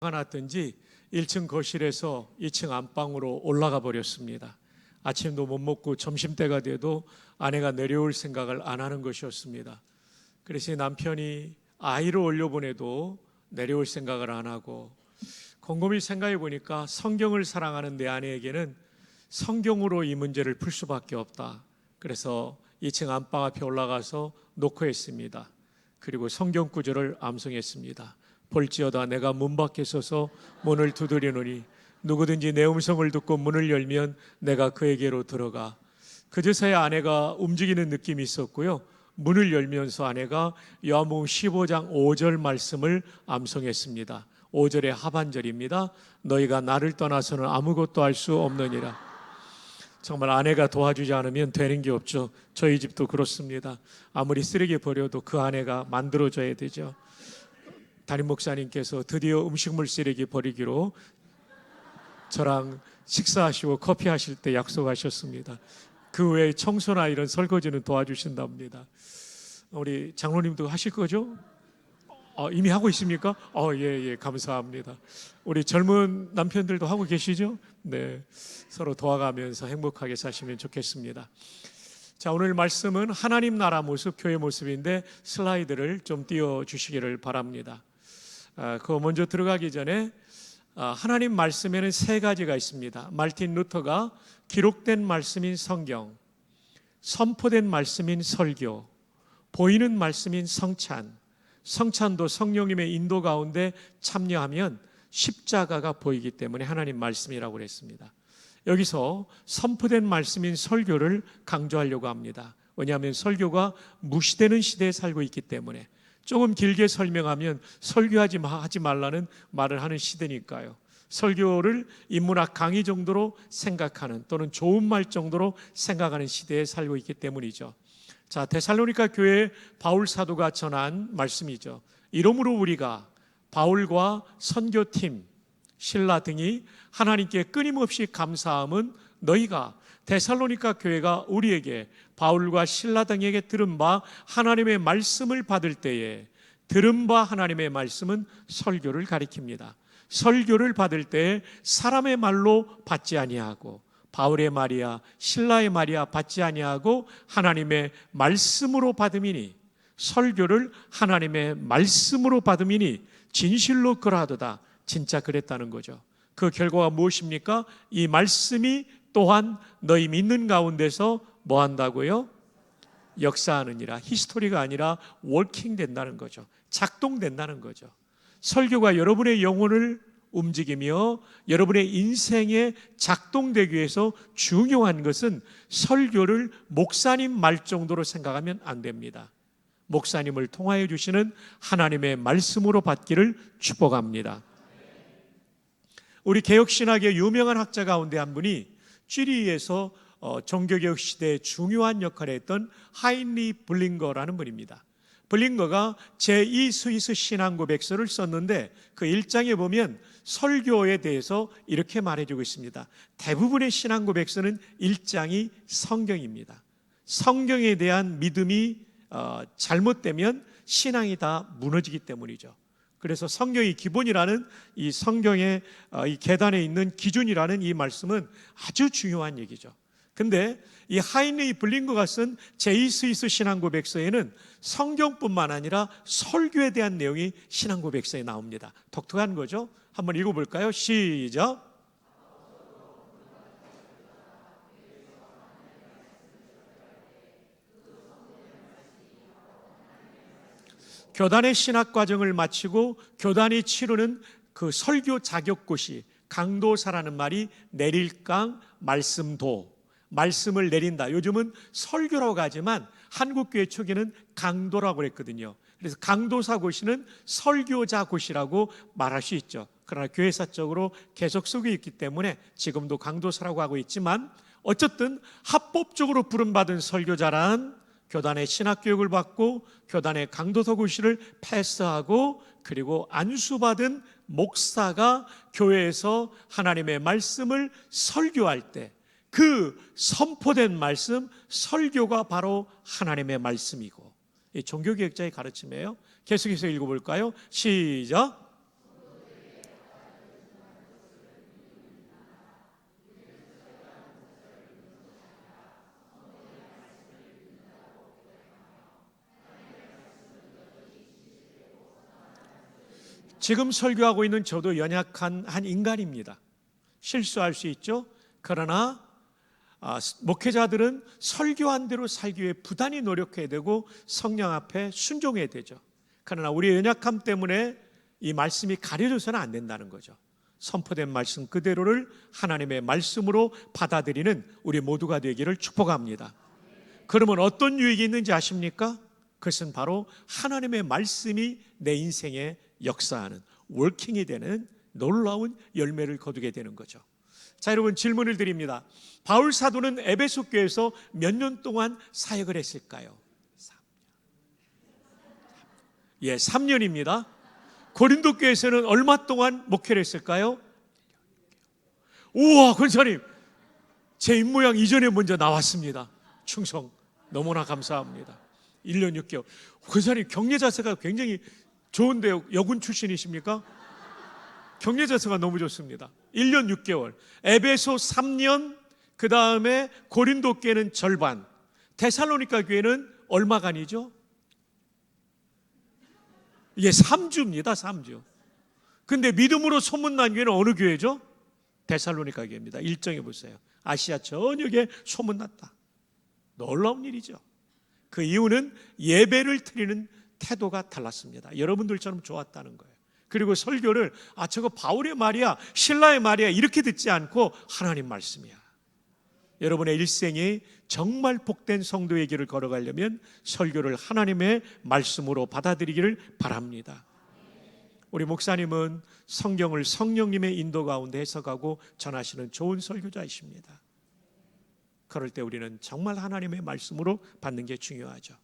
났든지 1층 거실에서 2층 안방으로 올라가 버렸습니다. 아침도 못 먹고 점심때가 돼도 아내가 내려올 생각을 안 하는 것이었습니다. 그래서 남편이 아이를 올려보내도 내려올 생각을 안 하고, 곰곰이 생각해 보니까 성경을 사랑하는 내 아내에게는 성경으로 이 문제를 풀 수밖에 없다. 그래서 2층 안방 앞에 올라가서 녹화했습니다. 그리고 성경 구절을 암송했습니다. 볼지어다 내가 문 밖에 서서 문을 두드리노니 누구든지 내 음성을 듣고 문을 열면 내가 그에게로 들어가. 그제서야 아내가 움직이는 느낌이 있었고요, 문을 열면서 아내가 요한복음 15장 5절 말씀을 암송했습니다. 5절의 하반절입니다. 너희가 나를 떠나서는 아무것도 할 수 없느니라. 정말 아내가 도와주지 않으면 되는 게 없죠. 저희 집도 그렇습니다. 아무리 쓰레기 버려도 그 아내가 만들어줘야 되죠. 담임 목사님께서 드디어 음식물 쓰레기 버리기로 저랑 식사하시고 커피 하실 때 약속하셨습니다. 그 외에 청소나 이런 설거지는 도와주신답니다. 우리 장로님도 하실 거죠? 이미 하고 있습니까? 예, 감사합니다. 우리 젊은 남편들도 하고 계시죠? 네, 서로 도와가면서 행복하게 사시면 좋겠습니다. 자, 오늘 말씀은 하나님 나라 모습, 교회 모습인데 슬라이드를 좀 띄워주시기를 바랍니다. 그거 먼저 들어가기 전에 하나님 말씀에는 세 가지가 있습니다. 말틴 루터가 기록된 말씀인 성경, 선포된 말씀인 설교, 보이는 말씀인 성찬, 성찬도 성령님의 인도 가운데 참여하면 십자가가 보이기 때문에 하나님 말씀이라고 그랬습니다. 여기서 선포된 말씀인 설교를 강조하려고 합니다. 왜냐하면 설교가 무시되는 시대에 살고 있기 때문에. 조금 길게 설명하면 설교하지 말라는 말을 하는 시대니까요. 설교를 인문학 강의 정도로 생각하는, 또는 좋은 말 정도로 생각하는 시대에 살고 있기 때문이죠. 자, 데살로니가 교회에 바울 사도가 전한 말씀이죠. 이러므로 우리가 바울과 선교팀, 신라 등이 하나님께 끊임없이 감사함은 너희가 데살로니가 교회가 우리에게 바울과 신라 등에게 들은 바 하나님의 말씀을 받을 때에, 들은 바 하나님의 말씀은 설교를 가리킵니다. 설교를 받을 때에 사람의 말로 받지 아니하고, 바울의 말이야 신라의 말이야 받지 아니하고 하나님의 말씀으로 받음이니, 설교를 하나님의 말씀으로 받음이니 진실로 그러하도다. 진짜 그랬다는 거죠. 그 결과가 무엇입니까? 이 말씀이 또한 너희 믿는 가운데서 뭐 한다고요? 역사하느니라. 히스토리가 아니라 워킹 된다는 거죠. 작동된다는 거죠. 설교가 여러분의 영혼을 움직이며 여러분의 인생에 작동되기 위해서 중요한 것은 설교를 목사님 말 정도로 생각하면 안 됩니다. 목사님을 통하여 주시는 하나님의 말씀으로 받기를 축복합니다. 우리 개혁신학의 유명한 학자 가운데 한 분이 쥐리히에서 종교개혁 시대에 중요한 역할을 했던 하인리 블링거라는 분입니다. 블링거가 제2 스위스 신앙고백서를 썼는데 그 1장에 보면 설교에 대해서 이렇게 말해주고 있습니다. 대부분의 신앙고백서는 1장이 성경입니다. 성경에 대한 믿음이 잘못되면 신앙이 다 무너지기 때문이죠. 그래서 성경이 기본이라는 이 성경의 이 계단에 있는 기준이라는 이 말씀은 아주 중요한 얘기죠. 근데 이 하인리 블링거가 쓴 제2 스위스 신앙고백서에는 성경뿐만 아니라 설교에 대한 내용이 신앙고백서에 나옵니다. 독특한 거죠. 한번 읽어볼까요? 시작. 교단의 신학과정을 마치고 교단이 치르는 그 설교 자격고시, 강도사라는 말이 내릴강, 말씀도, 말씀을 내린다. 요즘은 설교라고 하지만 한국교회 초기는 강도라고 그랬거든요. 그래서 강도사고시는 설교자고시라고 말할 수 있죠. 그러나 교회사적으로 계속 쓰고 있기 때문에 지금도 강도사라고 하고 있지만, 어쨌든 합법적으로 부름받은 설교자란 교단의 신학교육을 받고 교단의 강도서고시를 패스하고 그리고 안수받은 목사가 교회에서 하나님의 말씀을 설교할 때 그 선포된 말씀, 설교가 바로 하나님의 말씀이고, 이 종교개혁자의 가르침이에요. 계속해서 읽어볼까요? 시작. 지금 설교하고 있는 저도 연약한 한 인간입니다. 실수할 수 있죠. 그러나 목회자들은 설교한 대로 살기 위해 부단히 노력해야 되고 성령 앞에 순종해야 되죠. 그러나 우리의 연약함 때문에 이 말씀이 가려져서는 안 된다는 거죠. 선포된 말씀 그대로를 하나님의 말씀으로 받아들이는 우리 모두가 되기를 축복합니다. 그러면 어떤 유익이 있는지 아십니까? 그것은 바로 하나님의 말씀이 내 인생에 역사하는, 워킹이 되는 놀라운 열매를 거두게 되는 거죠. 자, 여러분, 질문을 드립니다. 바울 사도는 에베소 교회에서 몇 년 동안 사역을 했을까요? 3년. 3년입니다. 고린도 교회에서는 얼마 동안 목회를 했을까요? 우와, 권사님, 제 입모양 이전에 먼저 나왔습니다. 충성 너무나 감사합니다. 1년 6개월. 권사님, 경례 자세가 굉장히 좋은데요. 여군 출신이십니까? 경례 자세가 너무 좋습니다. 1년 6개월. 에베소 3년, 그 다음에 고린도 교회는 절반, 데살로니가 교회는 얼마간이죠? 3주입니다. 3주. 근데 믿음으로 소문난 교회는 어느 교회죠? 데살로니가 교회입니다. 일정해 보세요. 아시아 전역에 소문났다. 놀라운 일이죠. 그 이유는 예배를 드리는 태도가 달랐습니다. 여러분들처럼 좋았다는 거예요. 그리고 설교를 저거 바울의 말이야, 신라의 말이야 이렇게 듣지 않고 하나님 말씀이야. 여러분의 일생이 정말 복된 성도의 길을 걸어가려면 설교를 하나님의 말씀으로 받아들이기를 바랍니다. 우리 목사님은 성경을 성령님의 인도 가운데 해석하고 전하시는 좋은 설교자이십니다. 그럴 때 우리는 정말 하나님의 말씀으로 받는 게 중요하죠.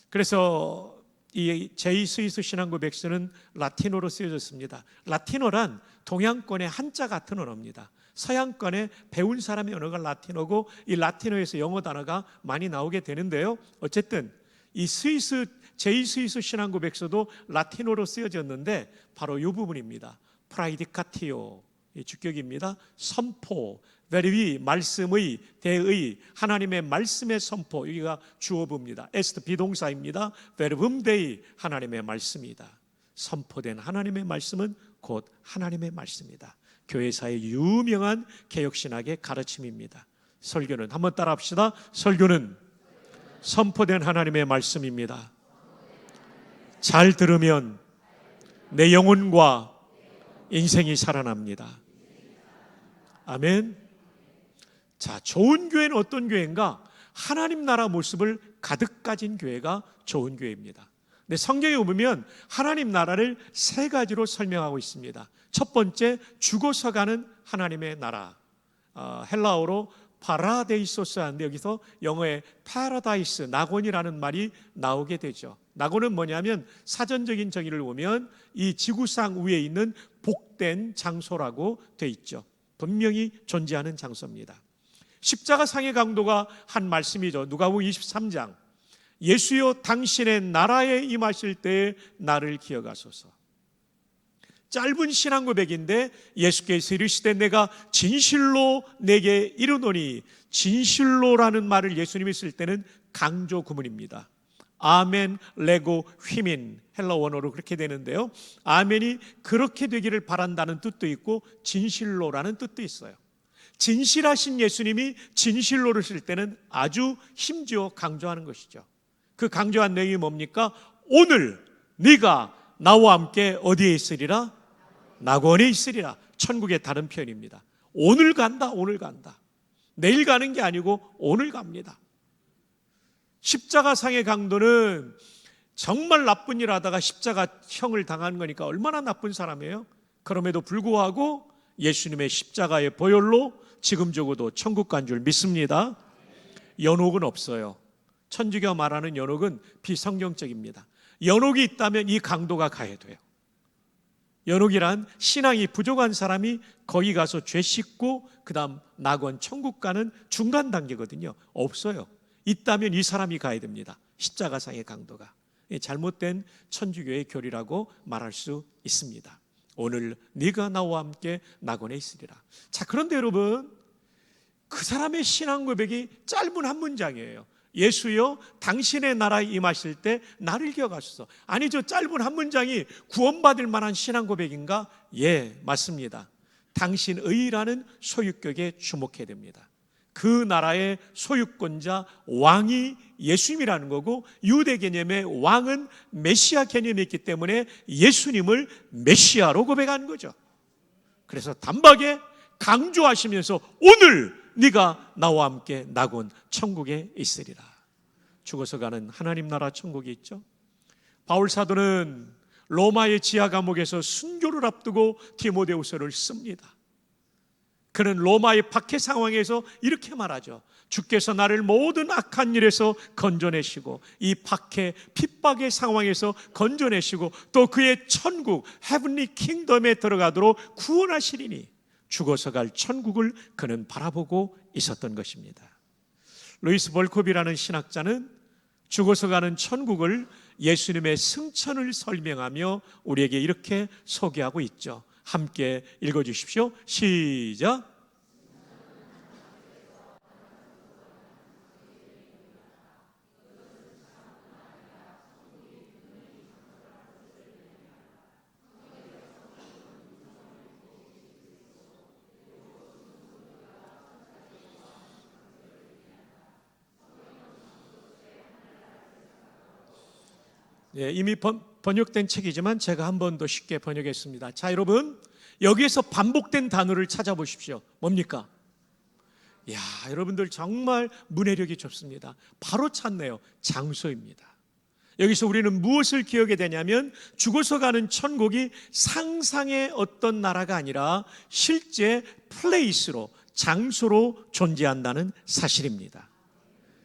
그래서 이 제2스위스 신앙고 백서는 라틴어로 쓰여졌습니다. 라틴어란 동양권의 한자 같은 언어입니다. 서양권에 배운 사람의 언어가 라틴어고 이 라틴어에서 영어 단어가 많이 나오게 되는데요. 어쨌든 이 제2스위스 신앙고 백서도 라틴어로 쓰여졌는데 바로 이 부분입니다. 프라이디카티오, 주격입니다. 선포, 베르비, 말씀의, 대의, 하나님의 말씀의 선포, 여기가 주어부입니다. 에스트 비동사입니다. 베르붐 데이, 하나님의 말씀이다. 선포된 하나님의 말씀은 곧 하나님의 말씀이다. 교회사의 유명한 개혁신학의 가르침입니다. 설교는 한번 따라합시다. 설교는 선포된 하나님의 말씀입니다. 잘 들으면 내 영혼과 인생이 살아납니다. 아멘. 자, 좋은 교회는 어떤 교회인가? 하나님 나라 모습을 가득 가진 교회가 좋은 교회입니다. 근데 성경에 보면 하나님 나라를 세 가지로 설명하고 있습니다. 첫 번째, 죽어서 가는 하나님의 나라. 헬라어로 파라데이소스 하는데 여기서 영어의 파라다이스, 낙원이라는 말이 나오게 되죠. 낙원은 뭐냐면 사전적인 정의를 보면 이 지구상 위에 있는 복된 장소라고 돼 있죠. 분명히 존재하는 장소입니다. 십자가 상의 강도가 한 말씀이죠. 누가복음 23장. 예수여 당신의 나라에 임하실 때에 나를 기억하소서. 짧은 신앙 고백인데 예수께서 이르시되 내가 진실로 내게 이르노니, 진실로라는 말을 예수님이 쓸 때는 강조 구문입니다. 아멘, 레고, 휘민, 헬라 원어로 그렇게 되는데요. 아멘이 그렇게 되기를 바란다는 뜻도 있고 진실로라는 뜻도 있어요. 진실하신 예수님이 진실로를 쓸 때는 아주 힘주어 강조하는 것이죠. 그 강조한 내용이 뭡니까? 오늘 네가 나와 함께 어디에 있으리라? 낙원에 있으리라. 천국의 다른 표현입니다. 오늘 간다, 오늘 간다. 내일 가는 게 아니고 오늘 갑니다. 십자가상의 강도는 정말 나쁜 일 하다가 십자가형을 당한 거니까 얼마나 나쁜 사람이에요? 그럼에도 불구하고 예수님의 십자가의 보혈로 지금 적어도 천국 간 줄 믿습니다. 연옥은 없어요. 천주교가 말하는 연옥은 비성경적입니다. 연옥이 있다면 이 강도가 가야 돼요. 연옥이란 신앙이 부족한 사람이 거기 가서 죄 씻고 그 다음 낙원 천국 가는 중간 단계거든요. 없어요. 있다면 이 사람이 가야 됩니다. 십자가상의 강도가. 잘못된 천주교의 교리라고 말할 수 있습니다. 오늘 네가 나와 함께 낙원에 있으리라. 자, 그런데 여러분, 그 사람의 신앙 고백이 짧은 한 문장이에요. 예수여 당신의 나라에 임하실 때 나를 기억하소서. 아니, 저 짧은 한 문장이 구원받을 만한 신앙 고백인가? 예, 맞습니다. 당신 의라는 소유격에 주목해야 됩니다. 그 나라의 소유권자 왕이 예수님이라는 거고, 유대 개념의 왕은 메시아 개념이 있기 때문에 예수님을 메시아로 고백하는 거죠. 그래서 단박에 강조하시면서 오늘 네가 나와 함께 낙원 천국에 있으리라. 죽어서 가는 하나님 나라 천국이 있죠. 바울 사도는 로마의 지하 감옥에서 순교를 앞두고 디모데후서를 씁니다. 그는 로마의 박해 상황에서 이렇게 말하죠. 주께서 나를 모든 악한 일에서 건져내시고 이 박해 핍박의 상황에서 건져내시고 또 그의 천국 헤븐리 킹덤에 들어가도록 구원하시리니 죽어서 갈 천국을 그는 바라보고 있었던 것입니다. 루이스 볼콥이라는 신학자는 죽어서 가는 천국을 예수님의 승천을 설명하며 우리에게 이렇게 소개하고 있죠. 함께 읽어주십시오. 시작. 예, 이미 번역된 책이지만 제가 한 번 더 쉽게 번역했습니다. 자, 여러분, 여기에서 반복된 단어를 찾아보십시오. 뭡니까? 이야, 여러분들 정말 문해력이 좋습니다. 바로 찾네요. 장소입니다. 여기서 우리는 무엇을 기억해야 되냐면 죽어서 가는 천국이 상상의 어떤 나라가 아니라 실제 플레이스로, 장소로 존재한다는 사실입니다.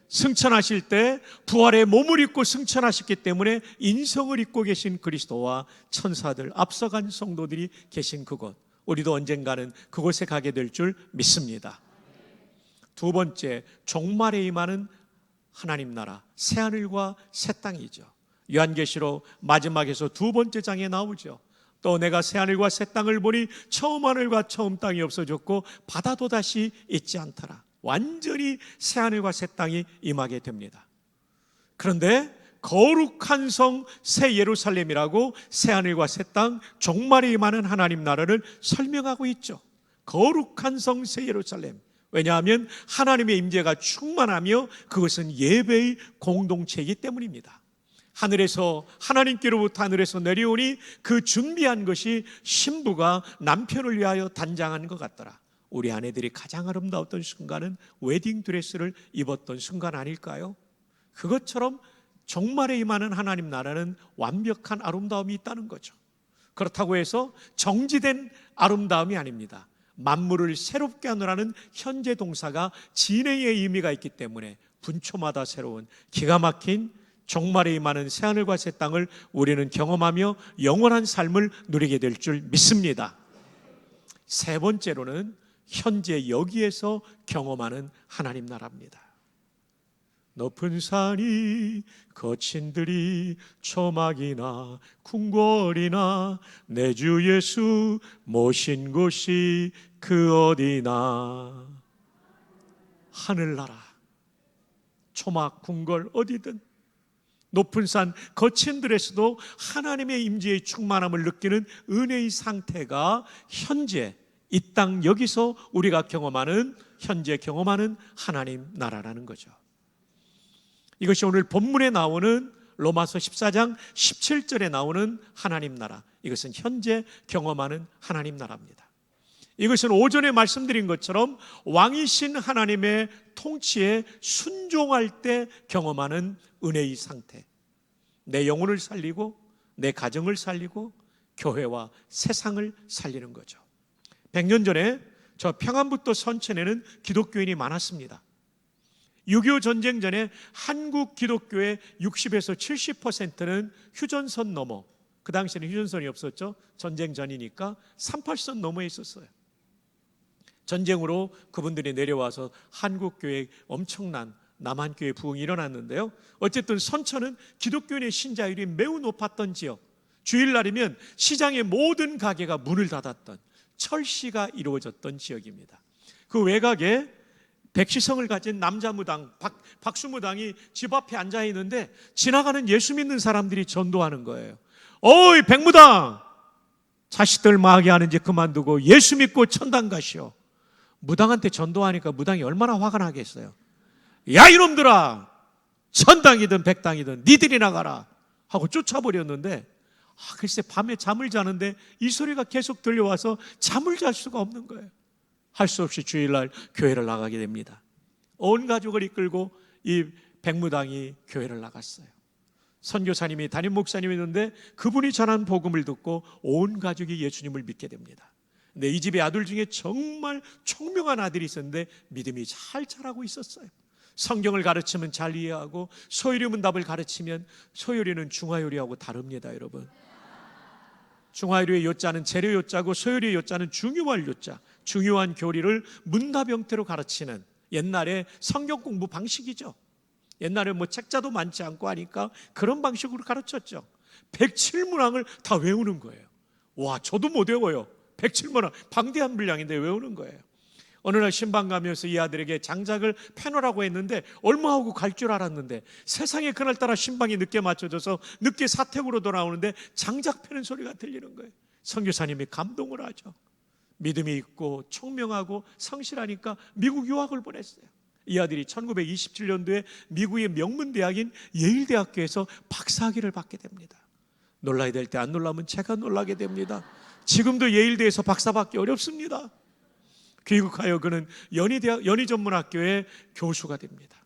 승천하실 때 부활의 몸을 입고 승천하셨기 때문에 인성을 입고 계신 그리스도와 천사들, 앞서간 성도들이 계신 그곳, 우리도 언젠가는 그곳에 가게 될 줄 믿습니다. 두 번째, 종말에 임하는 하나님 나라, 새하늘과 새 땅이죠. 요한계시록 마지막에서 두 번째 장에 나오죠. 또 내가 새하늘과 새 땅을 보니 처음 하늘과 처음 땅이 없어졌고 바다도 다시 있지 않더라. 완전히 새하늘과 새 땅이 임하게 됩니다. 그런데 거룩한 성 새 예루살렘이라고 새하늘과 새 땅, 종말에 임하는 하나님 나라를 설명하고 있죠. 거룩한 성 새 예루살렘. 왜냐하면 하나님의 임재가 충만하며 그것은 예배의 공동체이기 때문입니다. 하늘에서, 하나님께로부터 하늘에서 내려오니 그 준비한 것이 신부가 남편을 위하여 단장한 것 같더라. 우리 아내들이 가장 아름다웠던 순간은 웨딩드레스를 입었던 순간 아닐까요? 그것처럼 종말에 임하는 하나님 나라는 완벽한 아름다움이 있다는 거죠. 그렇다고 해서 정지된 아름다움이 아닙니다. 만물을 새롭게 하느라는 현재 동사가 진행의 의미가 있기 때문에 분초마다 새로운 기가 막힌 종말에 임하는 새하늘과 새 땅을 우리는 경험하며 영원한 삶을 누리게 될 줄 믿습니다. 세 번째로는 현재 여기에서 경험하는 하나님 나라입니다. 높은 산이 거친 들이 초막이나 궁궐이나 내 주 예수 모신 곳이 그 어디나. 하늘나라, 초막, 궁궐 어디든 높은 산 거친 들에서도 하나님의 임재의 충만함을 느끼는 은혜의 상태가 현재 이 땅 여기서 우리가 경험하는, 현재 경험하는 하나님 나라라는 거죠. 이것이 오늘 본문에 나오는 로마서 14장 17절에 나오는 하나님 나라, 이것은 현재 경험하는 하나님 나라입니다. 이것은 오전에 말씀드린 것처럼 왕이신 하나님의 통치에 순종할 때 경험하는 은혜의 상태, 내 영혼을 살리고 내 가정을 살리고 교회와 세상을 살리는 거죠. 100년 전에 저 평안북도 선천에는 기독교인이 많았습니다. 6.25 전쟁 전에 한국 기독교의 60에서 70%는 휴전선 넘어, 그 당시에는 휴전선이 없었죠. 전쟁 전이니까 38선 넘어에 있었어요. 전쟁으로 그분들이 내려와서 한국교회 엄청난 남한교회 부흥이 일어났는데요. 어쨌든 선천은 기독교인의 신자율이 매우 높았던 지역, 주일날이면 시장의 모든 가게가 문을 닫았던 철시가 이루어졌던 지역입니다. 그 외곽에 백시성을 가진 남자 무당 박수 무당이 집 앞에 앉아 있는데 지나가는 예수 믿는 사람들이 전도하는 거예요. 어이 백무당, 자식들 마귀 하는지 그만두고 예수 믿고 천당 가시오. 무당한테 전도하니까 무당이 얼마나 화가 나겠어요. 야 이놈들아, 천당이든 백당이든 니들이 나가라 하고 쫓아버렸는데, 글쎄 밤에 잠을 자는데 이 소리가 계속 들려와서 잠을 잘 수가 없는 거예요. 할 수 없이 주일날 교회를 나가게 됩니다. 온 가족을 이끌고 이 백무당이 교회를 나갔어요. 선교사님이, 담임 목사님이었는데 그분이 전한 복음을 듣고 온 가족이 예수님을 믿게 됩니다. 근데 이 집의 아들 중에 정말 총명한 아들이 있었는데 믿음이 잘 자라고 있었어요. 성경을 가르치면 잘 이해하고 소요리 문답을 가르치면, 소요리는 중화요리하고 다릅니다, 여러분. 중화요리의 요자는 재료 요자고 소요리의 요자는 중요할 요자, 중요한 교리를 문답 형태로 가르치는 옛날에 성경 공부 방식이죠. 옛날에 뭐 책자도 많지 않고 하니까 그런 방식으로 가르쳤죠. 107문항을 다 외우는 거예요. 와, 저도 못 외워요. 107문항 방대한 분량인데 외우는 거예요. 어느 날 신방 가면서 이 아들에게 장작을 패놓으라고 했는데 얼마하고 갈 줄 알았는데 세상에 그날따라 신방이 늦게 맞춰져서 늦게 사택으로 돌아오는데 장작 패는 소리가 들리는 거예요. 선교사님이 감동을 하죠. 믿음이 있고 총명하고 성실하니까 미국 유학을 보냈어요. 이 아들이 1927년도에 미국의 명문대학인 예일대학교에서 박사학위를 받게 됩니다. 놀라야 될 때 안 놀라면 제가 놀라게 됩니다. 지금도 예일대에서 박사 받기 어렵습니다. 귀국하여 그는 연희전문학교의 교수가 됩니다.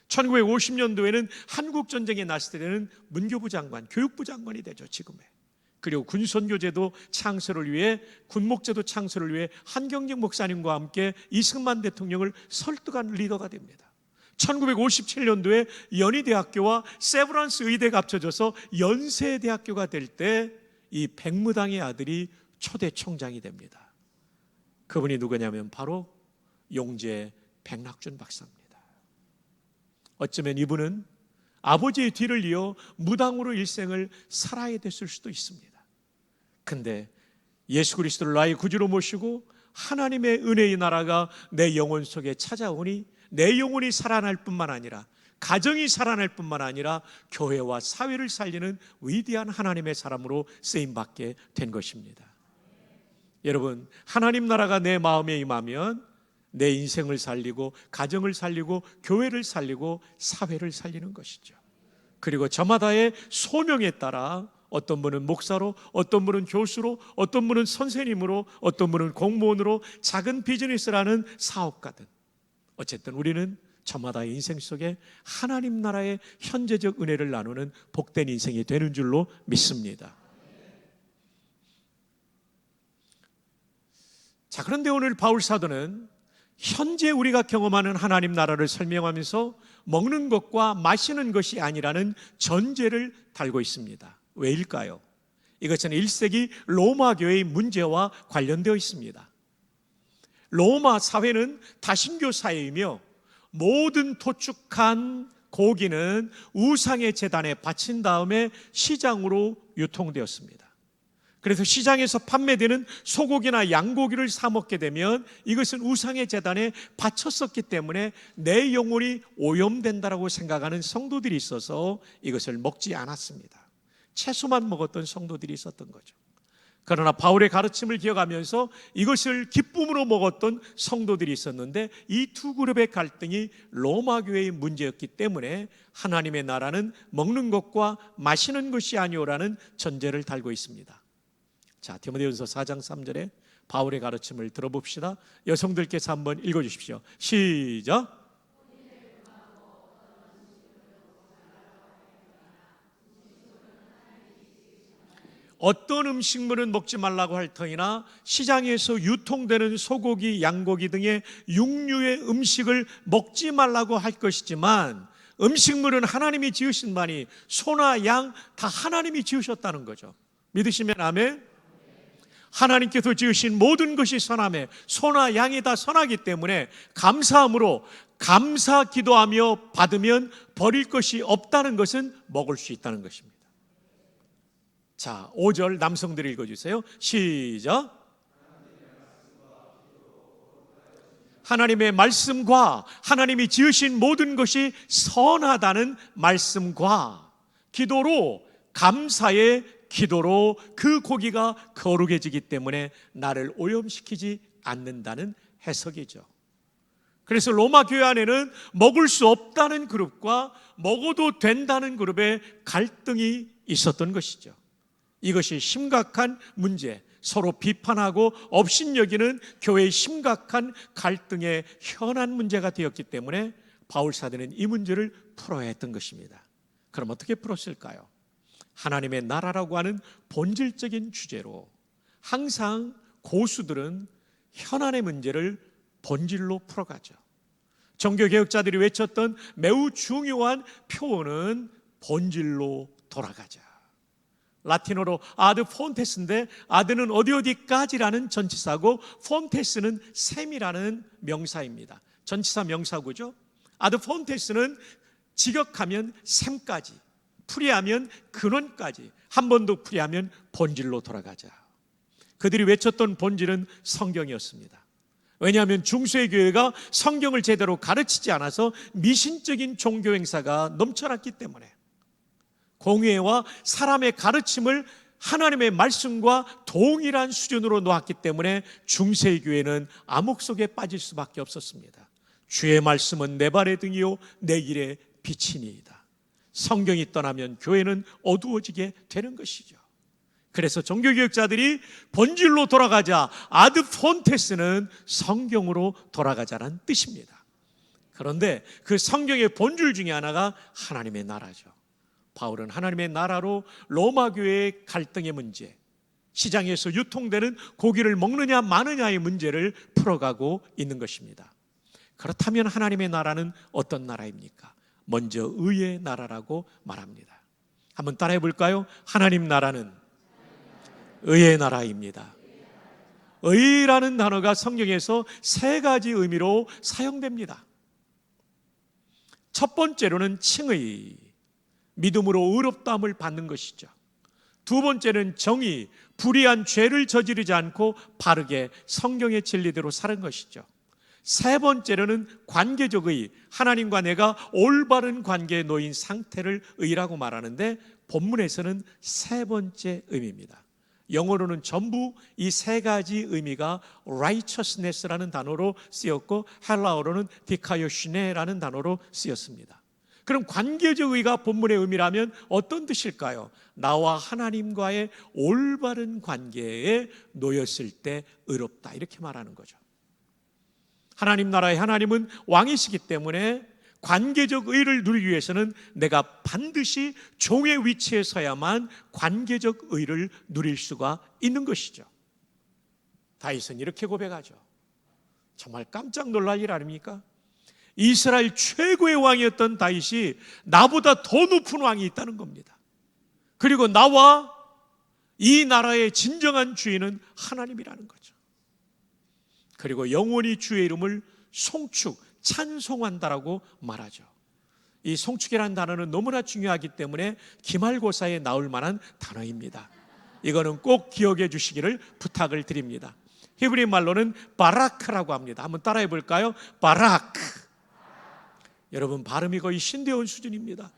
1950년도에는 한국전쟁이 났을 때는 문교부 장관, 교육부 장관이 되죠, 지금의. 그리고 군선교제도 창설을 위해, 군목제도 창설을 위해 한경직 목사님과 함께 이승만 대통령을 설득한 리더가 됩니다. 1957년도에 연희대학교와 세브란스 의대가 합쳐져서 연세대학교가 될 때 이 백무당의 아들이 초대 총장이 됩니다. 그분이 누구냐면 바로 용재 백낙준 박사입니다. 어쩌면 이분은 아버지의 뒤를 이어 무당으로 일생을 살아야 됐을 수도 있습니다. 근데 예수 그리스도를 나의 구주로 모시고 하나님의 은혜의 나라가 내 영혼 속에 찾아오니 내 영혼이 살아날 뿐만 아니라, 가정이 살아날 뿐만 아니라 교회와 사회를 살리는 위대한 하나님의 사람으로 쓰임받게 된 것입니다. 여러분, 하나님 나라가 내 마음에 임하면 내 인생을 살리고 가정을 살리고 교회를 살리고 사회를 살리는 것이죠. 그리고 저마다의 소명에 따라 어떤 분은 목사로, 어떤 분은 교수로, 어떤 분은 선생님으로, 어떤 분은 공무원으로, 작은 비즈니스라는 사업가든, 어쨌든 우리는 저마다의 인생 속에 하나님 나라의 현재적 은혜를 나누는 복된 인생이 되는 줄로 믿습니다. 자, 그런데 오늘 바울 사도는 현재 우리가 경험하는 하나님 나라를 설명하면서 먹는 것과 마시는 것이 아니라는 전제를 달고 있습니다. 왜일까요? 이것은 1세기 로마 교회의 문제와 관련되어 있습니다. 로마 사회는 다신교 사회이며 모든 도축한 고기는 우상의 제단에 바친 다음에 시장으로 유통되었습니다. 그래서 시장에서 판매되는 소고기나 양고기를 사 먹게 되면 이것은 우상의 제단에 바쳤었기 때문에 내 영혼이 오염된다라고 생각하는 성도들이 있어서 이것을 먹지 않았습니다. 채소만 먹었던 성도들이 있었던 거죠. 그러나 바울의 가르침을 기억하면서 이것을 기쁨으로 먹었던 성도들이 있었는데 이 두 그룹의 갈등이 로마 교회의 문제였기 때문에 하나님의 나라는 먹는 것과 마시는 것이 아니오라는 전제를 달고 있습니다. 자, 디모데전서 4장 3절에 바울의 가르침을 들어봅시다. 여성들께서 한번 읽어주십시오. 시작. 어떤 음식물은 먹지 말라고 할 터이나 시장에서 유통되는 소고기, 양고기 등의 육류의 음식을 먹지 말라고 할 것이지만 음식물은 하나님이 지으신 바니 소나 양 다 하나님이 지으셨다는 거죠. 믿으시면 아멘. 하나님께서 지으신 모든 것이 선하며 소나 양이 다 선하기 때문에 감사함으로 감사 기도하며 받으면 버릴 것이 없다는 것은 먹을 수 있다는 것입니다. 자, 5절 남성들이 읽어주세요. 시작. 하나님의 말씀과 하나님이 지으신 모든 것이 선하다는 말씀과 기도로, 감사의 기도로 그 고기가 거룩해지기 때문에 나를 오염시키지 않는다는 해석이죠. 그래서 로마 교회 안에는 먹을 수 없다는 그룹과 먹어도 된다는 그룹의 갈등이 있었던 것이죠. 이것이 심각한 문제, 서로 비판하고 업신여기는 교회의 심각한 갈등의 현안 문제가 되었기 때문에 바울 사도는 이 문제를 풀어야 했던 것입니다. 그럼 어떻게 풀었을까요? 하나님의 나라라고 하는 본질적인 주제로 항상 고수들은 현안의 문제를 본질로 풀어가죠. 종교개혁자들이 외쳤던 매우 중요한 표현은 본질로 돌아가자. 라틴어로 아드 폰테스인데 아드는 어디까지라는 전치사고 폰테스는 셈이라는 명사입니다. 전치사 명사구죠. 아드 폰테스는 직역하면 셈까지, 풀이하면 근원까지, 한 번 더 풀이하면 본질로 돌아가자. 그들이 외쳤던 본질은 성경이었습니다. 왜냐하면 중세의 교회가 성경을 제대로 가르치지 않아서 미신적인 종교 행사가 넘쳐났기 때문에 공회와 사람의 가르침을 하나님의 말씀과 동일한 수준으로 놓았기 때문에 중세의 교회는 암흑 속에 빠질 수밖에 없었습니다. 주의 말씀은 내 발의 등이요 내 길의 빛이니이다. 성경이 떠나면 교회는 어두워지게 되는 것이죠. 그래서 종교개혁자들이 본질로 돌아가자, 아드 폰테스는 성경으로 돌아가자라는 뜻입니다. 그런데 그 성경의 본질 중에 하나가 하나님의 나라죠. 바울은 하나님의 나라로 로마 교회의 갈등의 문제, 시장에서 유통되는 고기를 먹느냐 마느냐의 문제를 풀어가고 있는 것입니다. 그렇다면 하나님의 나라는 어떤 나라입니까? 먼저 의의 나라라고 말합니다. 한번 따라해 볼까요? 하나님 나라는 의의 나라입니다. 의라는 단어가 성경에서 세 가지 의미로 사용됩니다. 첫 번째로는 칭의, 믿음으로 의롭다함을 받는 것이죠. 두 번째는 정의, 불의한 죄를 저지르지 않고 바르게 성경의 진리대로 사는 것이죠. 세 번째로는 관계적 의, 하나님과 내가 올바른 관계에 놓인 상태를 의라고 말하는데 본문에서는 세 번째 의미입니다. 영어로는 전부 이 세 가지 의미가 righteousness라는 단어로 쓰였고 헬라어로는 디카요시네라는 단어로 쓰였습니다. 그럼 관계적 의가 본문의 의미라면 어떤 뜻일까요? 나와 하나님과의 올바른 관계에 놓였을 때 의롭다, 이렇게 말하는 거죠. 하나님 나라의 하나님은 왕이시기 때문에 관계적 의를 누리기 위해서는 내가 반드시 종의 위치에 서야만 관계적 의를 누릴 수가 있는 것이죠. 다윗은 이렇게 고백하죠. 정말 깜짝 놀랄 일 아닙니까? 이스라엘 최고의 왕이었던 다윗이 나보다 더 높은 왕이 있다는 겁니다. 그리고 나와 이 나라의 진정한 주인은 하나님이라는 거죠. 그리고 영원히 주의 이름을 송축, 찬송한다라고 말하죠. 이 송축이라는 단어는 너무나 중요하기 때문에 기말고사에 나올 만한 단어입니다. 이거는 꼭 기억해 주시기를 부탁을 드립니다. 히브리 말로는 바라크라고 합니다. 한번 따라해 볼까요? 바라크. 여러분, 발음이 거의 신대원 수준입니다.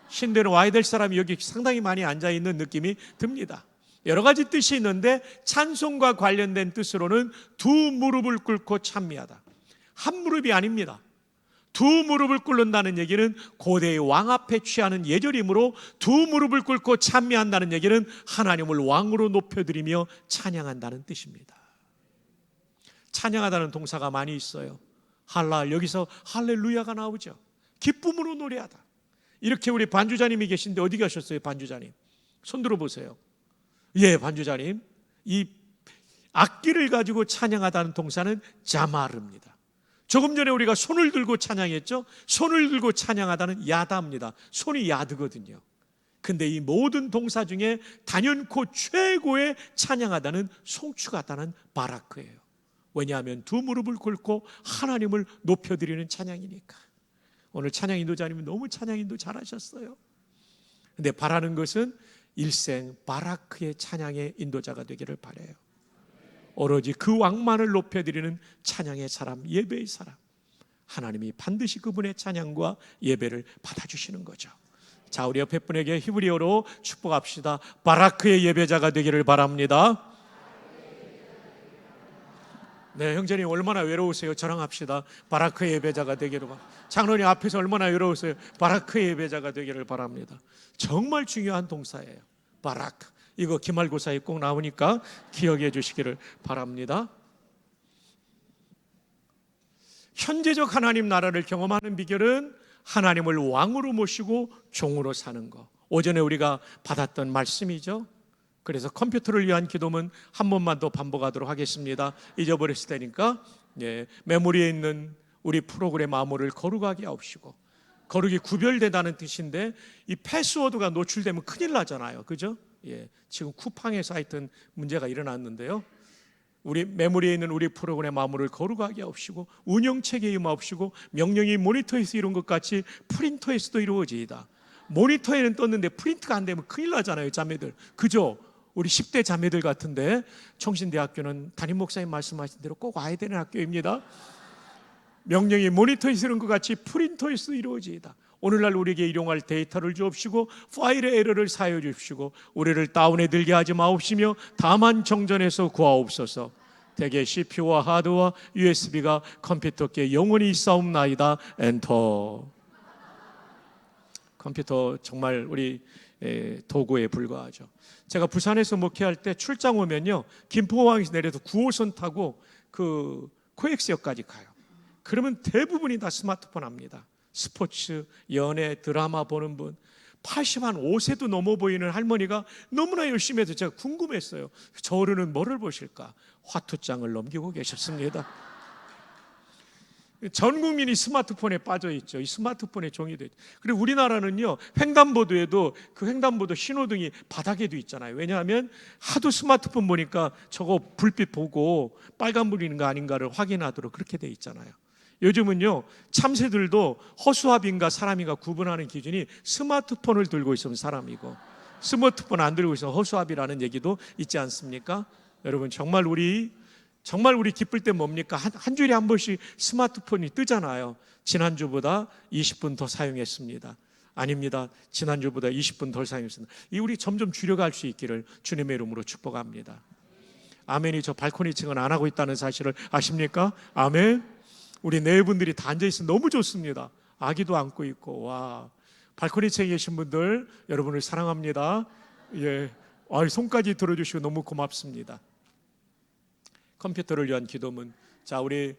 신대는 와야 될 사람이 여기 상당히 많이 앉아있는 느낌이 듭니다. 여러 가지 뜻이 있는데 찬송과 관련된 뜻으로는 두 무릎을 꿇고 찬미하다, 한 무릎이 아닙니다. 두 무릎을 꿇는다는 얘기는 고대의 왕 앞에 취하는 예절이므로 두 무릎을 꿇고 찬미한다는 얘기는 하나님을 왕으로 높여드리며 찬양한다는 뜻입니다. 찬양하다는 동사가 많이 있어요. 할랄, 여기서 할렐루야가 나오죠. 기쁨으로 노래하다. 이렇게 우리 반주자님이 계신데 어디 가셨어요? 반주자님 손 들어보세요. 예, 반주자님, 이 악기를 가지고 찬양하다는 동사는 자마르입니다. 조금 전에 우리가 손을 들고 찬양했죠. 손을 들고 찬양하다는 야다입니다. 손이 야드거든요. 근데 이 모든 동사 중에 단연코 최고의 찬양하다는 송축하다는 바라크예요. 왜냐하면 두 무릎을 꿇고 하나님을 높여드리는 찬양이니까. 오늘 찬양 인도자님은 너무 찬양 인도 잘하셨어요. 근데 바라는 것은 일생 바라크의 찬양의 인도자가 되기를 바라요. 오로지 그 왕만을 높여드리는 찬양의 사람, 예배의 사람, 하나님이 반드시 그분의 찬양과 예배를 받아주시는 거죠. 자, 우리 옆에 분에게 히브리어로 축복합시다. 바라크의 예배자가 되기를 바랍니다. 네, 형제님 얼마나 외로우세요? 저랑합시다. 바라크의 예배자가 되기를 바랍니다. 장로님 앞에서 얼마나 외로우세요? 바라크의 예배자가 되기를 바랍니다. 정말 중요한 동사예요. 바라크. 이거 기말고사에 꼭 나오니까 기억해 주시기를 바랍니다. 현재적 하나님 나라를 경험하는 비결은 하나님을 왕으로 모시고 종으로 사는 것. 오전에 우리가 받았던 말씀이죠. 그래서 컴퓨터를 위한 기도문 한 번만 더 반복하도록 하겠습니다. 잊어버렸을 테니까 메모리에 있는 우리 프로그램 암호를 거룩하게 하옵시고, 거룩이 구별되다는 뜻인데 이 패스워드가 노출되면 큰일 나잖아요. 그죠? 지금 쿠팡에서 하여튼 문제가 일어났는데요. 우리 메모리에 있는 우리 프로그램 암호를 거룩하게 하옵시고, 운영체계에 임하옵시고, 명령이 모니터에서 이룬 것 같이 프린터에서도 이루어지이다. 모니터에는 떴는데 프린트가 안 되면 큰일 나잖아요, 자매들. 그죠? 우리 10대 자매들 같은데 청신대학교는 담임 목사님 말씀하신 대로 꼭 와야 되는 학교입니다. 명령이 모니터에서 이룬 것 같이 프린터에서도 이루어지이다. 오늘날 우리에게 일용할 데이터를 주옵시고 파일의 에러를 사하여 주십시고 우리를 다운에 들게 하지 마옵시며 다만 정전해서 구하옵소서. 대개 CPU와 하드와 USB가 컴퓨터께 영원히 있사옵나이다. 엔터. 컴퓨터 정말 우리 도구에 불과하죠. 제가 부산에서 목회할 때 출장 오면요, 김포공항에서 내려서 9호선 타고 그 코엑스역까지 가요. 그러면 대부분이 다 스마트폰 합니다. 스포츠, 연애, 드라마 보는 분, 85세도 넘어 보이는 할머니가 너무나 열심히 해서 제가 궁금했어요. 저 어른은 뭐를 보실까? 화투장을 넘기고 계셨습니다. 전 국민이 스마트폰에 빠져 있죠. 이 스마트폰에 종이 되죠. 그리고 우리나라는요, 횡단보도에도 그 횡단보도 신호등이 바닥에도 있잖아요. 왜냐하면 하도 스마트폰 보니까 저거 불빛 보고 빨간불이는 거 아닌가를 확인하도록 그렇게 돼 있잖아요. 요즘은요, 참새들도 허수아비인가 사람인가 구분하는 기준이 스마트폰을 들고 있으면 사람이고, 스마트폰 안 들고 있으면 허수아비라는 얘기도 있지 않습니까? 여러분, 정말 우리 기쁠 때 뭡니까? 한 주일에 한 번씩 스마트폰이 뜨잖아요. 지난주보다 20분 더 사용했습니다. 아닙니다. 지난주보다 20분 덜 사용했습니다. 이 우리 점점 줄여갈 수 있기를 주님의 이름으로 축복합니다. 아멘이. 저 발코니 층은 안 하고 있다는 사실을 아십니까? 아멘. 우리 네 분들이 다 앉아있으면 너무 좋습니다. 아기도 안고 있고. 와, 발코니 층에 계신 분들 여러분을 사랑합니다. 손까지 들어주시고 너무 고맙습니다. 컴퓨터를 위한 기도문. 자, 우리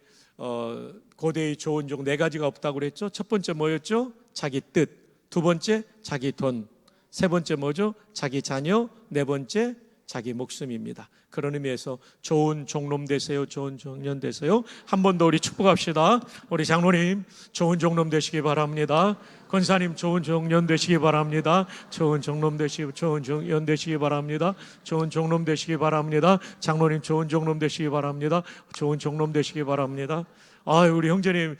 고대의 좋은 종 4가지가 없다고 그랬죠. 첫 번째 뭐였죠? 자기 뜻. 두 번째 자기 돈. 세 번째 뭐죠? 자기 자녀. 네 번째 자기 목숨입니다. 그런 의미에서 좋은 종놈 되세요. 좋은 청년 되세요. 한 번 더 우리 축복합시다. 우리 장로님 좋은 종놈 되시기 바랍니다. 권사님 좋은 종년 되시기 바랍니다. 좋은 종놈 되시기, 좋은 종년 되시기 바랍니다. 좋은 종놈 되시기 바랍니다. 장로님 좋은 종놈 되시기 바랍니다. 좋은 종놈 되시기 바랍니다. 우리 형제님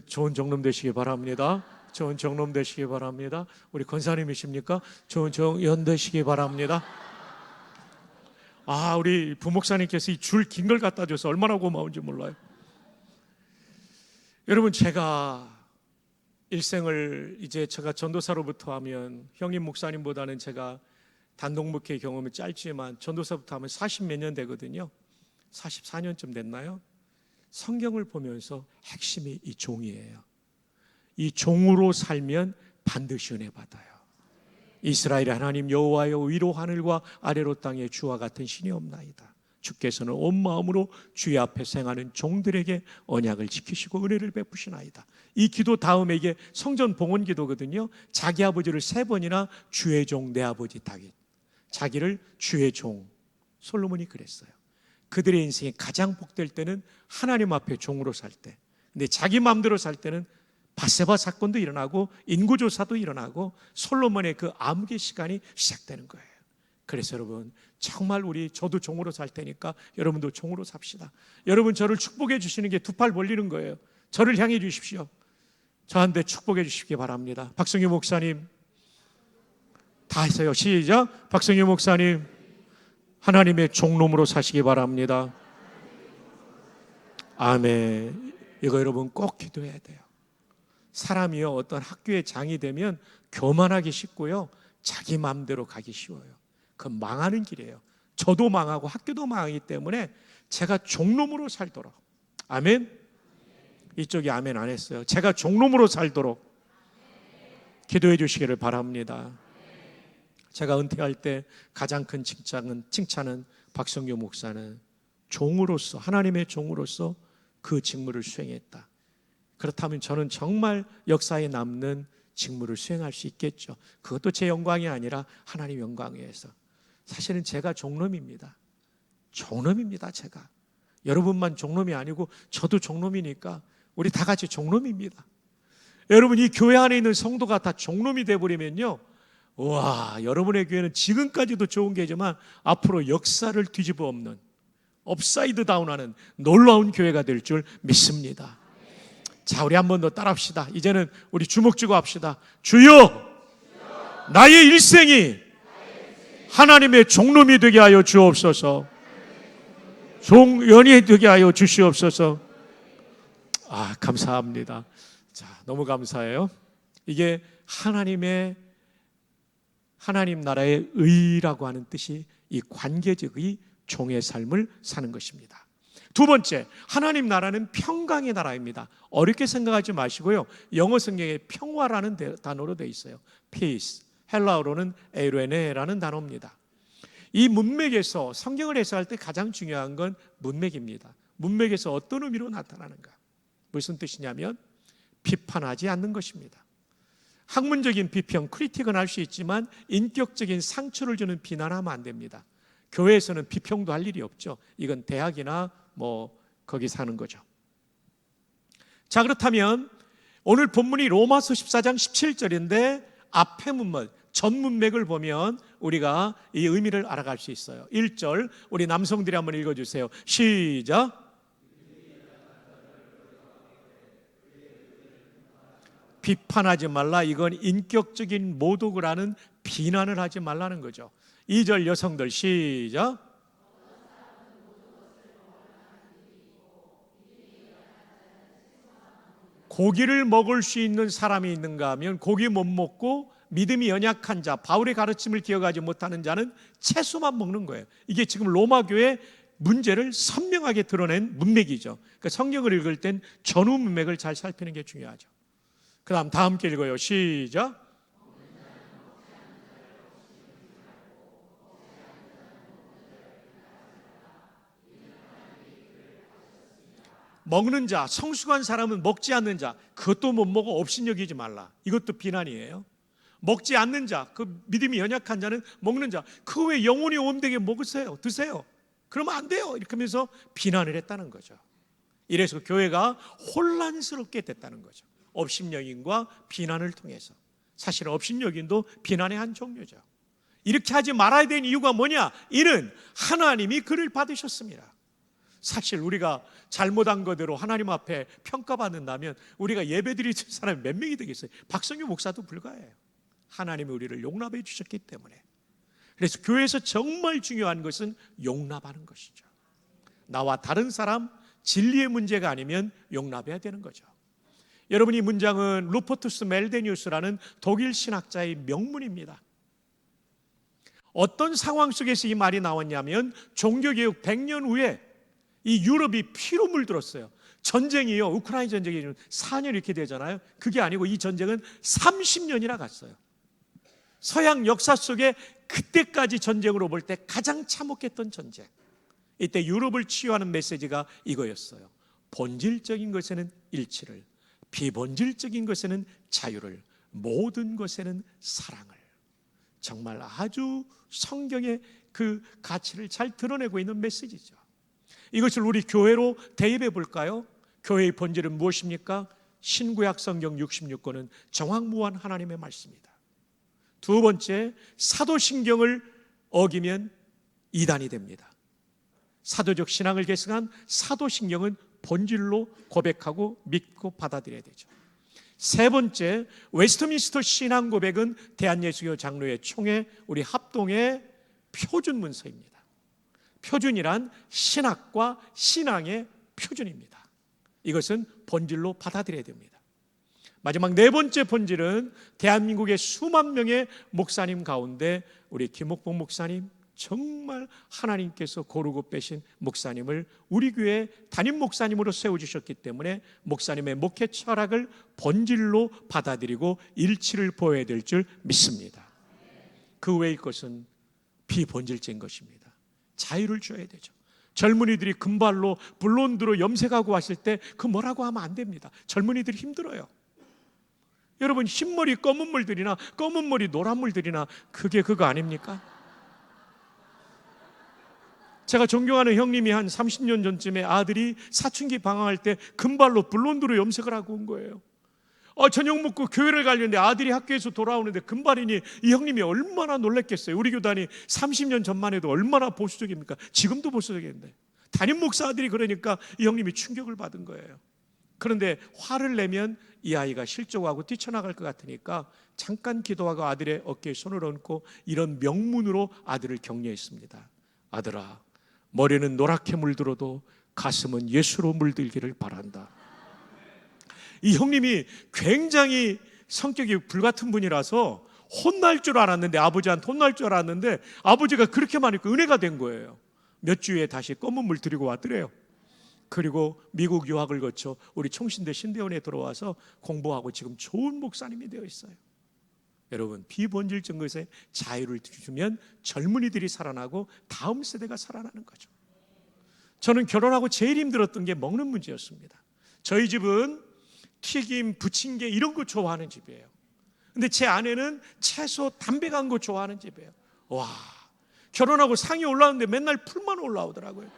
좋은 종놈 되시기 바랍니다. 좋은 종놈 되시기 바랍니다. 우리 권사님이십니까? 좋은 종년 되시기 바랍니다. 우리 부목사님께서 이 줄 긴 걸 갖다 줘서 얼마나 고마운지 몰라요. 여러분, 제가 일생을 이제 제가 전도사로부터 하면 형님 목사님보다는 제가 단독 목회 경험이 짧지만 전도사부터 하면 40몇 년 되거든요. 44년쯤 됐나요? 성경을 보면서 핵심이 이 종이에요. 이 종으로 살면 반드시 은혜 받아요. 이스라엘의 하나님 여호와여, 위로 하늘과 아래로 땅에 주와 같은 신이 없나이다. 주께서는 온 마음으로 주의 앞에 행하는 종들에게 언약을 지키시고 은혜를 베푸시나이다. 이 기도 다음에 이게 성전 봉헌 기도거든요. 자기 아버지를 3번이나 주의 종 내 아버지 다윗, 자기를 주의 종, 솔로몬이 그랬어요. 그들의 인생이 가장 복될 때는 하나님 앞에 종으로 살 때. 근데 자기 마음대로 살 때는 바세바 사건도 일어나고 인구조사도 일어나고 솔로몬의 그 암흑의 시간이 시작되는 거예요. 그래서 여러분, 정말 저도 종으로 살 테니까 여러분도 종으로 삽시다. 여러분, 저를 축복해 주시는 게 2팔 벌리는 거예요. 저를 향해 주십시오. 저한테 축복해 주시기 바랍니다. 박성규 목사님 다 했어요. 시작. 박성규 목사님 하나님의 종놈으로 사시기 바랍니다. 아멘. 이거 여러분 꼭 기도해야 돼요. 사람이요, 어떤 학교의 장이 되면 교만하기 쉽고요, 자기 마음대로 가기 쉬워요. 그건 망하는 길이에요. 저도 망하고 학교도 망하기 때문에 제가 종놈으로 살도록, 아멘. 이쪽이 아멘 안 했어요. 제가 종놈으로 살도록 기도해 주시기를 바랍니다. 제가 은퇴할 때 가장 큰 칭찬은 박성규 목사는 종으로서, 하나님의 종으로서 그 직무를 수행했다. 그렇다면 저는 정말 역사에 남는 직무를 수행할 수 있겠죠. 그것도 제 영광이 아니라 하나님 영광에 의해서. 사실은 제가 종놈입니다. 종놈입니다. 제가. 여러분만 종놈이 아니고 저도 종놈이니까 우리 다 같이 종놈입니다. 여러분, 이 교회 안에 있는 성도가 다 종놈이 되어버리면요, 와, 여러분의 교회는 지금까지도 좋은 교회지만 앞으로 역사를 뒤집어 엎는, 업사이드 다운하는 놀라운 교회가 될 줄 믿습니다. 자, 우리 한 번 더 따라합시다. 이제는 우리 주먹 쥐고 합시다. 주여, 나의 일생이 하나님의 종놈이 되게 하여 주옵소서. 종연이 되게 하여 주시옵소서. 아, 감사합니다. 자, 너무 감사해요. 이게 하나님 나라의 의라고 하는 뜻이 이 관계적의 종의 삶을 사는 것입니다. 두 번째, 하나님 나라는 평강의 나라입니다. 어렵게 생각하지 마시고요, 영어 성경에 평화라는 단어로 되어 있어요. peace, 헬라어로는 에이레네라는 단어입니다. 이 문맥에서 성경을 해석할 때 가장 중요한 건 문맥입니다. 문맥에서 어떤 의미로 나타나는가? 무슨 뜻이냐면 비판하지 않는 것입니다. 학문적인 비평, 크리틱은 할 수 있지만 인격적인 상처를 주는 비난하면 안 됩니다. 교회에서는 비평도 할 일이 없죠. 이건 대학이나 거기 사는 거죠. 자, 그렇다면 오늘 본문이 로마서 14장 17절인데 앞에 문맥, 전 문맥을 보면 우리가 이 의미를 알아갈 수 있어요. 1절 우리 남성들이 한번 읽어주세요. 시작. 비판하지 말라. 이건 인격적인 모독을 하는 비난을 하지 말라는 거죠. 2절 여성들 시작. 고기를 먹을 수 있는 사람이 있는가 하면 고기 못 먹고 믿음이 연약한 자, 바울의 가르침을 기억하지 못하는 자는 채소만 먹는 거예요. 이게 지금 로마 교회 문제를 선명하게 드러낸 문맥이죠. 그러니까 성경을 읽을 땐 전후 문맥을 잘 살피는 게 중요하죠. 그 다음 다 함께 읽어요. 시작. 먹는 자, 성숙한 사람은 먹지 않는 자, 그것도 못 먹어 업신여기지 말라. 이것도 비난이에요. 먹지 않는 자, 그 믿음이 연약한 자는 먹는 자, 그 왜 영혼이 온되게 먹으세요, 드세요. 그러면 안 돼요. 이렇게 하면서 비난을 했다는 거죠. 이래서 교회가 혼란스럽게 됐다는 거죠. 업신여김과 비난을 통해서. 사실 업신여김도 비난의 한 종류죠. 이렇게 하지 말아야 되는 이유가 뭐냐? 이는 하나님이 그를 받으셨습니다. 사실 우리가 잘못한 거대로 하나님 앞에 평가받는다면 우리가 예배드릴 사람이 몇 명이 되겠어요? 박성규 목사도 불가해요. 하나님이 우리를 용납해 주셨기 때문에. 그래서 교회에서 정말 중요한 것은 용납하는 것이죠. 나와 다른 사람, 진리의 문제가 아니면 용납해야 되는 거죠. 여러분, 이 문장은 루퍼투스 멜데니우스라는 독일 신학자의 명문입니다. 어떤 상황 속에서 이 말이 나왔냐면 종교개혁 100년 후에 이 유럽이 피로 물들었어요. 전쟁이요, 우크라이나 전쟁이 4년 이렇게 되잖아요. 그게 아니고 이 전쟁은 30년이나 갔어요. 서양 역사 속에 그때까지 전쟁으로 볼 때 가장 참혹했던 전쟁. 이때 유럽을 치유하는 메시지가 이거였어요. 본질적인 것에는 일치를, 비본질적인 것에는 자유를, 모든 것에는 사랑을. 정말 아주 성경의 그 가치를 잘 드러내고 있는 메시지죠. 이것을 우리 교회로 대입해 볼까요? 교회의 본질은 무엇입니까? 신구약 성경 66권은 정확무한 하나님의 말씀이다. 두 번째, 사도신경을 어기면 이단이 됩니다. 사도적 신앙을 계승한 사도신경은 본질로 고백하고 믿고 받아들여야 되죠. 세 번째, 웨스트민스터 신앙 고백은 대한예수교 장로회 총회 우리 합동의 표준 문서입니다. 표준이란 신학과 신앙의 표준입니다. 이것은 본질로 받아들여야 됩니다. 마지막 네 번째 본질은 대한민국의 수만 명의 목사님 가운데 우리 김옥봉 목사님, 정말 하나님께서 고르고 빼신 목사님을 우리 교회 담임 목사님으로 세워주셨기 때문에 목사님의 목회 철학을 본질로 받아들이고 일치를 보여야 될 줄 믿습니다. 그 외의 것은 비본질적인 것입니다. 자유를 줘야 되죠. 젊은이들이 금발로 블론드로 염색하고 왔을 때 그 뭐라고 하면 안 됩니다. 젊은이들이 힘들어요. 여러분, 흰머리 검은 물들이나 검은 머리 노란 물들이나 그게 그거 아닙니까? 제가 존경하는 형님이 한 30년 전쯤에 아들이 사춘기 방황할 때 금발로 블론드로 염색을 하고 온 거예요. 저녁 먹고 교회를 가려는데 아들이 학교에서 돌아오는데 금발이니 이 형님이 얼마나 놀랬겠어요. 우리 교단이 30년 전만 해도 얼마나 보수적입니까? 지금도 보수적인데 담임 목사 아들이 그러니까 이 형님이 충격을 받은 거예요. 그런데 화를 내면 이 아이가 실족하고 뛰쳐나갈 것 같으니까 잠깐 기도하고 아들의 어깨에 손을 얹고 이런 명문으로 아들을 격려했습니다. 아들아, 머리는 노랗게 물들어도 가슴은 예수로 물들기를 바란다. 이 형님이 굉장히 성격이 불같은 분이라서 혼날 줄 알았는데, 아버지한테 혼날 줄 알았는데 아버지가 그렇게 말하니까 은혜가 된 거예요. 몇 주에 다시 검은 물 들이고 왔더래요. 그리고 미국 유학을 거쳐 우리 총신대 신대원에 들어와서 공부하고 지금 좋은 목사님이 되어 있어요. 여러분, 비본질적 것에 자유를 주면 젊은이들이 살아나고 다음 세대가 살아나는 거죠. 저는 결혼하고 제일 힘들었던 게 먹는 문제였습니다. 저희 집은 튀김, 부침개 이런 거 좋아하는 집이에요. 근데 제 아내는 채소, 담백한 거 좋아하는 집이에요. 와, 결혼하고 상이 올라오는데 맨날 풀만 올라오더라고요.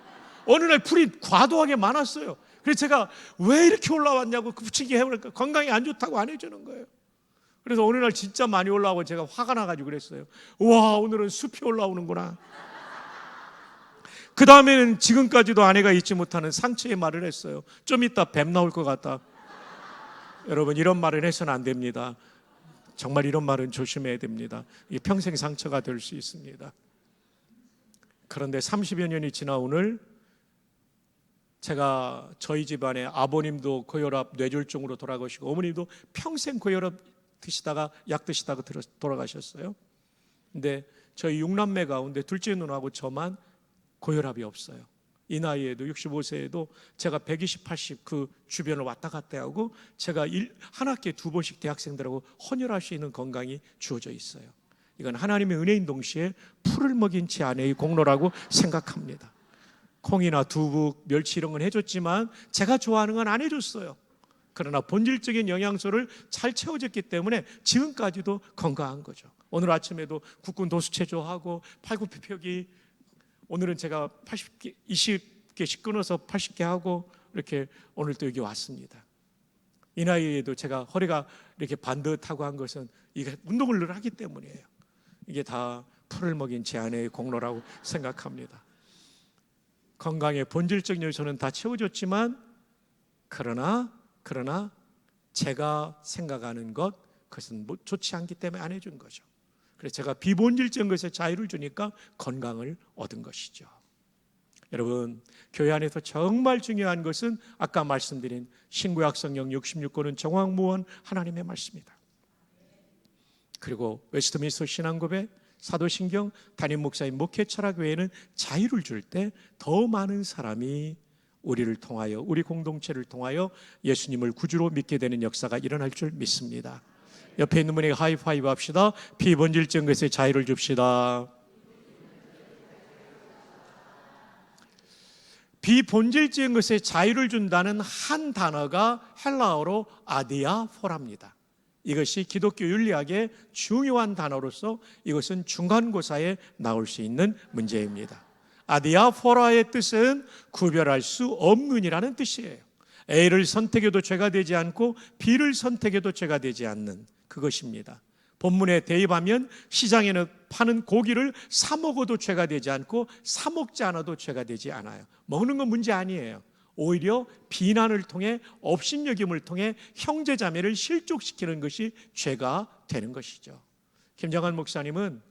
어느 날 풀이 과도하게 많았어요. 그래서 제가 왜 이렇게 올라왔냐고 그 부침개 해보니까 건강에 안 좋다고 안 해주는 거예요. 그래서 어느 날 진짜 많이 올라오고 제가 화가 나가지고 그랬어요. 와, 오늘은 숲이 올라오는구나. 그 다음에는 지금까지도 아내가 잊지 못하는 상처의 말을 했어요. 좀 이따 뱀 나올 것 같다. 여러분, 이런 말을 해서는 안 됩니다. 정말 이런 말은 조심해야 됩니다. 이게 평생 상처가 될 수 있습니다. 그런데 30여 년이 지나 오늘 제가 저희 집안에 아버님도 고혈압 뇌졸중으로 돌아가시고 어머님도 평생 고혈압 드시다가 약 드시다가 돌아가셨어요. 근데 저희 6남매 가운데 둘째 누나하고 저만 고혈압이 없어요. 이 나이에도 65세에도 제가 120, 80 그 주변을 왔다 갔다 하고 제가 한 학기에 2번씩 대학생들하고 헌혈할 수 있는 건강이 주어져 있어요. 이건 하나님의 은혜인 동시에 풀을 먹인 제 아내의 공로라고 생각합니다. 콩이나 두부, 멸치 이런 건 해줬지만 제가 좋아하는 건 안 해줬어요. 그러나 본질적인 영양소를 잘 채워줬기 때문에 지금까지도 건강한 거죠. 오늘 아침에도 국군 도수체조하고 팔굽혀펴기, 오늘은 제가 80개, 20개씩 끊어서 80개 하고 이렇게 오늘 또 여기 왔습니다. 이 나이에도 제가 허리가 이렇게 반듯하고 한 것은 이게 운동을 늘 하기 때문이에요. 이게 다 풀을 먹인 제 아내의 공로라고 생각합니다. 건강의 본질적인 요소는 다 채워줬지만 그러나 제가 생각하는 것, 그것은 좋지 않기 때문에 안 해준 거죠. 그래서 제가 비본질적인 것에 자유를 주니까 건강을 얻은 것이죠. 여러분, 교회 안에서 정말 중요한 것은 아까 말씀드린 신구약 성경 66권은 정확무원 하나님의 말씀이다. 그리고 웨스트민스터 신앙고백, 사도신경, 담임 목사님 목회 철학 외에는 자유를 줄 때 더 많은 사람이 우리를 통하여, 우리 공동체를 통하여 예수님을 구주로 믿게 되는 역사가 일어날 줄 믿습니다. 옆에 있는 분에게 하이파이브 합시다. 비본질적인 것에 자유를 줍시다. 비본질적인 것에 자유를 준다는 한 단어가 헬라어로 아디아포라입니다. 이것이 기독교 윤리학의 중요한 단어로서 이것은 중간고사에 나올 수 있는 문제입니다. 아디아포라의 뜻은 구별할 수 없는이라는 뜻이에요. A를 선택해도 죄가 되지 않고 B를 선택해도 죄가 되지 않는 그것입니다. 본문에 대입하면 시장에는 파는 고기를 사 먹어도 죄가 되지 않고 사 먹지 않아도 죄가 되지 않아요. 먹는 건 문제 아니에요. 오히려 비난을 통해 업신여김을 통해 형제자매를 실족시키는 것이 죄가 되는 것이죠. 김정한 목사님은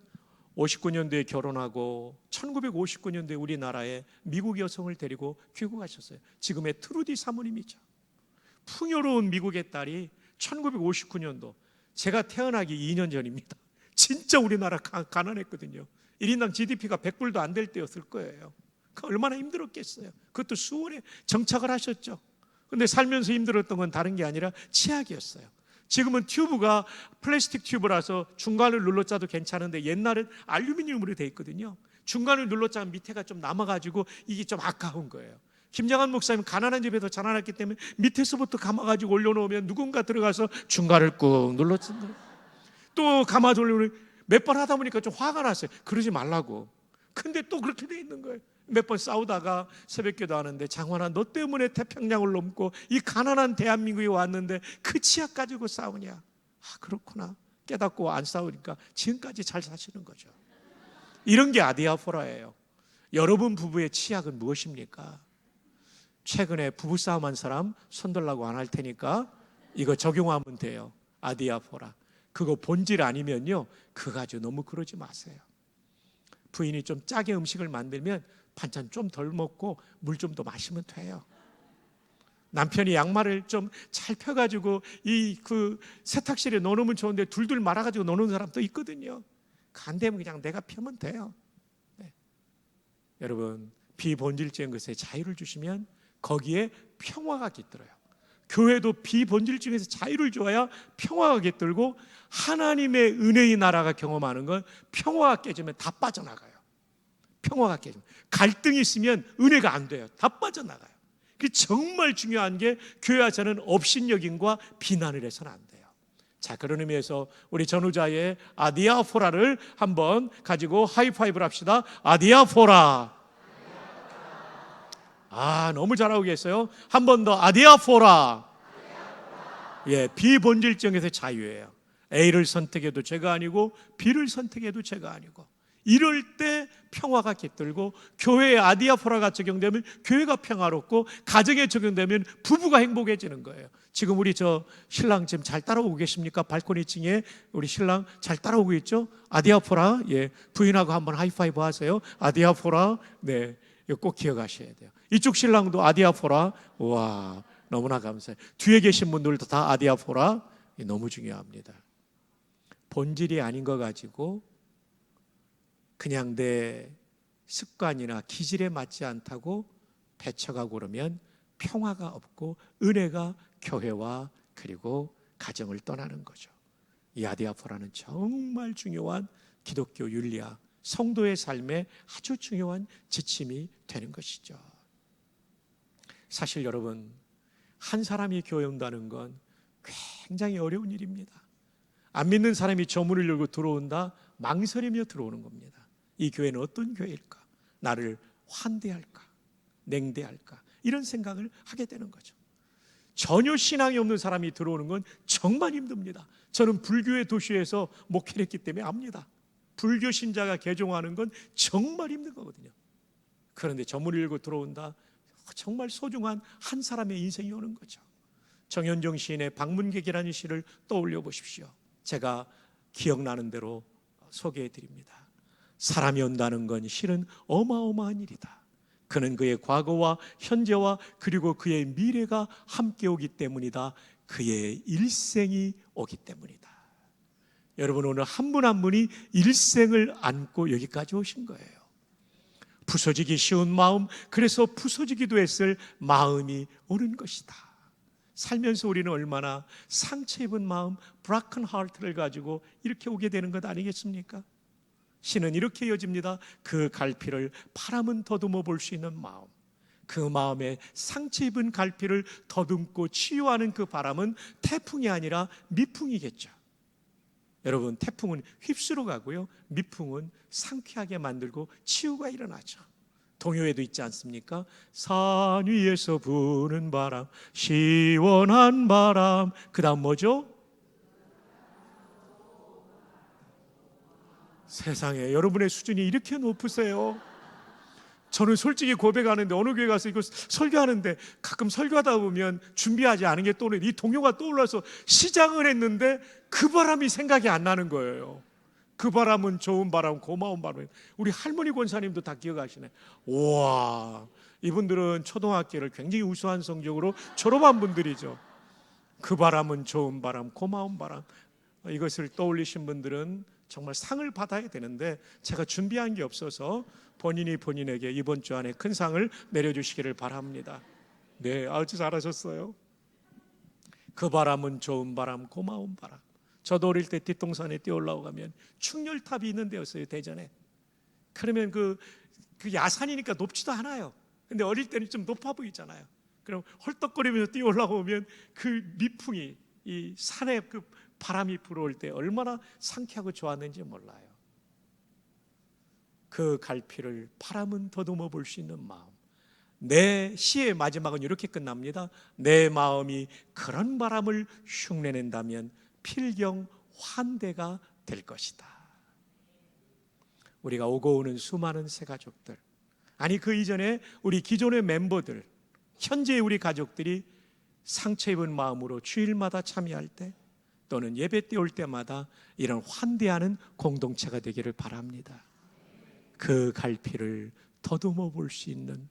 59년도에 결혼하고 1959년도에 우리나라에 미국 여성을 데리고 귀국하셨어요. 지금의 트루디 사모님이죠. 풍요로운 미국의 딸이 1959년도, 제가 태어나기 2년 전입니다. 진짜 우리나라 가난했거든요. 1인당 GDP가 100불도 안 될 때였을 거예요. 얼마나 힘들었겠어요. 그것도 수원에 정착을 하셨죠. 근데 살면서 힘들었던 건 다른 게 아니라 치약이었어요. 지금은 튜브가 플라스틱 튜브라서 중간을 눌러짜도 괜찮은데 옛날엔 알루미늄으로 돼 있거든요. 중간을 눌러짜면 밑에가 좀 남아가지고 이게 좀 아까운 거예요. 김장한 목사님 가난한 집에서 자라났기 때문에 밑에서부터 감아가지고 올려놓으면 누군가 들어가서 중간을 꾹 눌러준다. 또 감아 돌리면 몇 번 하다 보니까 좀 화가 났어요. 그러지 말라고. 근데 또 그렇게 돼 있는 거예요. 몇 번 싸우다가 새벽기도 하는데, 장환아, 너 때문에 태평양을 넘고 이 가난한 대한민국에 왔는데 그 치약 가지고 싸우냐? 아, 그렇구나. 깨닫고 안 싸우니까 지금까지 잘 사시는 거죠. 이런 게 아디아포라예요. 여러분 부부의 치약은 무엇입니까? 최근에 부부싸움한 사람 손들라고 안 할 테니까 이거 적용하면 돼요. 아디아포라. 그거 본질 아니면요, 그거 가지고 너무 그러지 마세요. 부인이 좀 짜게 음식을 만들면 반찬 좀 덜 먹고 물 좀 더 마시면 돼요. 남편이 양말을 좀 잘 펴가지고 그 세탁실에 넣어놓으면 좋은데 둘둘 말아가지고 넣어놓는 사람도 있거든요. 안 되면 그냥 내가 펴면 돼요. 네. 여러분, 비본질적인 것에 자유를 주시면 거기에 평화가 깃들어요. 교회도 비본질적에서 자유를 줘야 평화가 깃들고, 하나님의 은혜의 나라가 경험하는 건 평화가 깨지면 다 빠져나가요. 평화가 깨지면, 갈등이 있으면 은혜가 안 돼요. 다 빠져나가요. 그게 정말 중요한 게, 교회 안에서는 업신여김과 비난을 해서는 안 돼요. 자, 그런 의미에서 우리 전후자의 아디아포라를 한번 가지고 하이파이브를 합시다. 아디아포라. 아, 너무 잘하고 계세요. 한 번 더. 아디아포라. 예, 비본질적에서 자유예요. A를 선택해도 죄가 아니고 B를 선택해도 죄가 아니고, 이럴 때 평화가 깃들고, 교회에 아디아포라가 적용되면 교회가 평화롭고, 가정에 적용되면 부부가 행복해지는 거예요. 지금 우리 저 신랑 지금 잘 따라오고 계십니까? 발코니 층에 우리 신랑 잘 따라오고 있죠? 아디아포라. 예, 부인하고 한번 하이파이브 하세요. 아디아포라. 네, 이거 꼭 기억하셔야 돼요. 이쪽 신랑도 아디아포라. 와, 너무나 감사해요. 뒤에 계신 분들도 다 아디아포라. 너무 중요합니다. 본질이 아닌 거 가지고 그냥 내 습관이나 기질에 맞지 않다고 배척하고 그러면 평화가 없고 은혜가 교회와 그리고 가정을 떠나는 거죠. 이 아디아포라는 정말 중요한 기독교 윤리와 성도의 삶에 아주 중요한 지침이 되는 것이죠. 사실 여러분, 한 사람이 교회 온다는 건 굉장히 어려운 일입니다. 안 믿는 사람이 저문을 열고 들어온다, 망설이며 들어오는 겁니다. 이 교회는 어떤 교회일까? 나를 환대할까? 냉대할까? 이런 생각을 하게 되는 거죠. 전혀 신앙이 없는 사람이 들어오는 건 정말 힘듭니다. 저는 불교의 도시에서 목회를 했기 때문에 압니다. 불교 신자가 개종하는 건 정말 힘든 거거든요. 그런데 저문을 열고 들어온다, 정말 소중한 한 사람의 인생이 오는 거죠. 정현종 시인의 방문객이라는 시를 떠올려 보십시오. 제가 기억나는 대로 소개해 드립니다. 사람이 온다는 건 실은 어마어마한 일이다. 그는 그의 과거와 현재와 그리고 그의 미래가 함께 오기 때문이다. 그의 일생이 오기 때문이다. 여러분, 오늘 한 분 한 분이 일생을 안고 여기까지 오신 거예요. 부서지기 쉬운 마음, 그래서 부서지기도 했을 마음이 오는 것이다. 살면서 우리는 얼마나 상처 입은 마음, broken heart를 가지고 이렇게 오게 되는 것 아니겠습니까? 시는 이렇게 이어집니다. 그 갈피를 바람은 더듬어 볼 수 있는 마음, 그 마음에 상처 입은 갈피를 더듬고 치유하는 그 바람은 태풍이 아니라 미풍이겠죠. 여러분, 태풍은 휩쓸어 가고요, 미풍은 상쾌하게 만들고 치유가 일어나죠. 동요에도 있지 않습니까? 산 위에서 부는 바람, 시원한 바람. 그 다음 뭐죠? 세상에, 여러분의 수준이 이렇게 높으세요? 저는 솔직히 고백하는데, 어느 교회 가서 이거 설교하는데 가끔 설교하다 보면 준비하지 않은 게 떠오르는, 이 동요가 떠올라서 시작을 했는데 그 바람이 생각이 안 나는 거예요. 그 바람은 좋은 바람, 고마운 바람. 우리 할머니 권사님도 다 기억하시네. 와, 이분들은 초등학교를 굉장히 우수한 성적으로 졸업한 분들이죠. 그 바람은 좋은 바람, 고마운 바람. 이것을 떠올리신 분들은 정말 상을 받아야 되는데 제가 준비한 게 없어서 본인이 본인에게 이번 주 안에 큰 상을 내려주시기를 바랍니다. 네, 아주 잘하셨어요. 그 바람은 좋은 바람, 고마운 바람. 저도 어릴 때 뒷동산에 뛰어 올라가면 충렬탑이 있는 데였어요, 대전에. 그러면 그 야산이니까 높지도 않아요. 근데 어릴 때는 좀 높아 보이잖아요. 그럼 헐떡거리면서 뛰어 올라오면 그 미풍이, 이 산에 그 바람이 불어올 때 얼마나 상쾌하고 좋았는지 몰라요. 그 갈피를 바람은 더듬어 볼 수 있는 마음. 내 시의 마지막은 이렇게 끝납니다. 내 마음이 그런 바람을 흉내낸다면 필경 환대가 될 것이다. 우리가 오고 오는 수많은 새 가족들, 아니 그 이전에 우리 기존의 멤버들, 현재의 우리 가족들이 상처 입은 마음으로 주일마다 참여할 때 또는 예배 때 올 때마다 이런 환대하는 공동체가 되기를 바랍니다. 그 갈피를 더듬어 볼 수 있는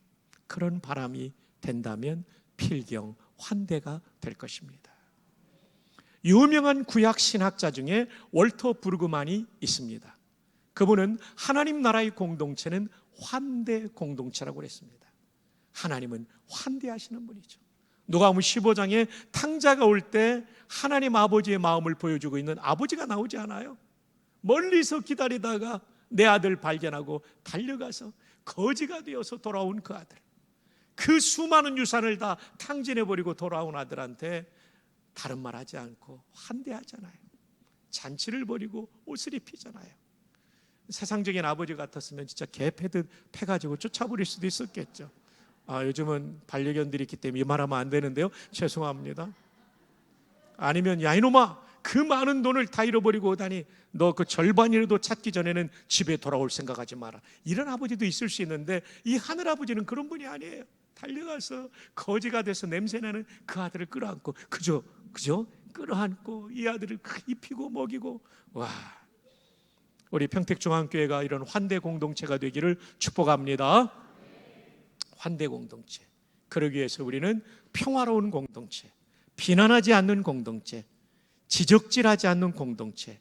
그런 바람이 된다면 필경 환대가 될 것입니다. 유명한 구약 신학자 중에 월터 브루그만이 있습니다. 그분은 하나님 나라의 공동체는 환대 공동체라고 했습니다. 하나님은 환대하시는 분이죠. 누가복음 15장에 탕자가 올 때 하나님 아버지의 마음을 보여주고 있는 아버지가 나오지 않아요? 멀리서 기다리다가 내 아들 발견하고 달려가서 거지가 되어서 돌아온 그 아들, 그 수많은 유산을 다 탕진해버리고 돌아온 아들한테 다른 말 하지 않고 환대하잖아요. 잔치를 벌이고 옷을 입히잖아요. 세상적인 아버지 같았으면 진짜 개 패듯 패가지고 쫓아버릴 수도 있었겠죠. 요즘은 반려견들이 있기 때문에 이 말하면 안 되는데요, 죄송합니다. 아니면 야 이놈아, 그 많은 돈을 다 잃어버리고 오다니 너 그 절반이라도 찾기 전에는 집에 돌아올 생각하지 마라. 이런 아버지도 있을 수 있는데 이 하늘아버지는 그런 분이 아니에요. 달려가서 거지가 돼서 냄새나는 그 아들을 끌어안고 그저 끌어안고 이 아들을 입히고 먹이고. 와, 우리 평택중앙교회가 이런 환대 공동체가 되기를 축복합니다. 환대 공동체, 그러기 위해서 우리는 평화로운 공동체, 비난하지 않는 공동체, 지적질하지 않는 공동체,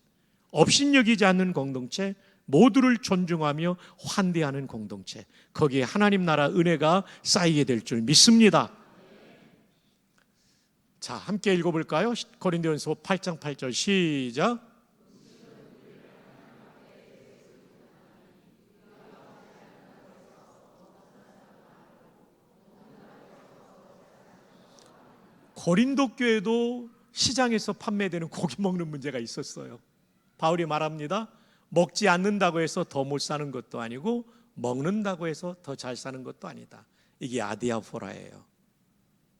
업신여기지 않는 공동체, 모두를 존중하며 환대하는 공동체, 거기에 하나님 나라 은혜가 쌓이게 될 줄 믿습니다. 자, 함께 읽어볼까요? 고린도전서 8장 8절 시작. 고린도 교회도 시장에서 판매되는 고기 먹는 문제가 있었어요. 바울이 말합니다. 먹지 않는다고 해서 더 못 사는 것도 아니고 먹는다고 해서 더 잘 사는 것도 아니다. 이게 아디아포라예요.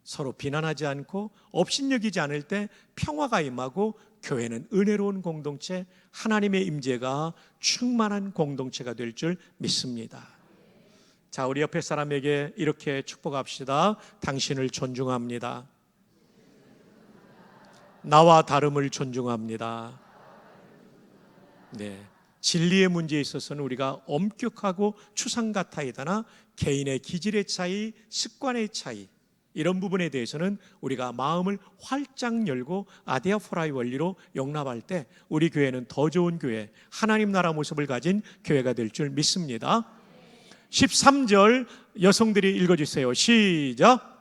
서로 비난하지 않고 업신여기지 않을 때 평화가 임하고 교회는 은혜로운 공동체, 하나님의 임재가 충만한 공동체가 될 줄 믿습니다. 자, 우리 옆에 사람에게 이렇게 축복합시다. 당신을 존중합니다. 나와 다름을 존중합니다. 네, 진리의 문제에 있어서는 우리가 엄격하고 추상같아이다나 개인의 기질의 차이, 습관의 차이, 이런 부분에 대해서는 우리가 마음을 활짝 열고 아디아포라의 원리로 용납할 때 우리 교회는 더 좋은 교회, 하나님 나라 모습을 가진 교회가 될 줄 믿습니다. 13절 여성들이 읽어주세요. 시작.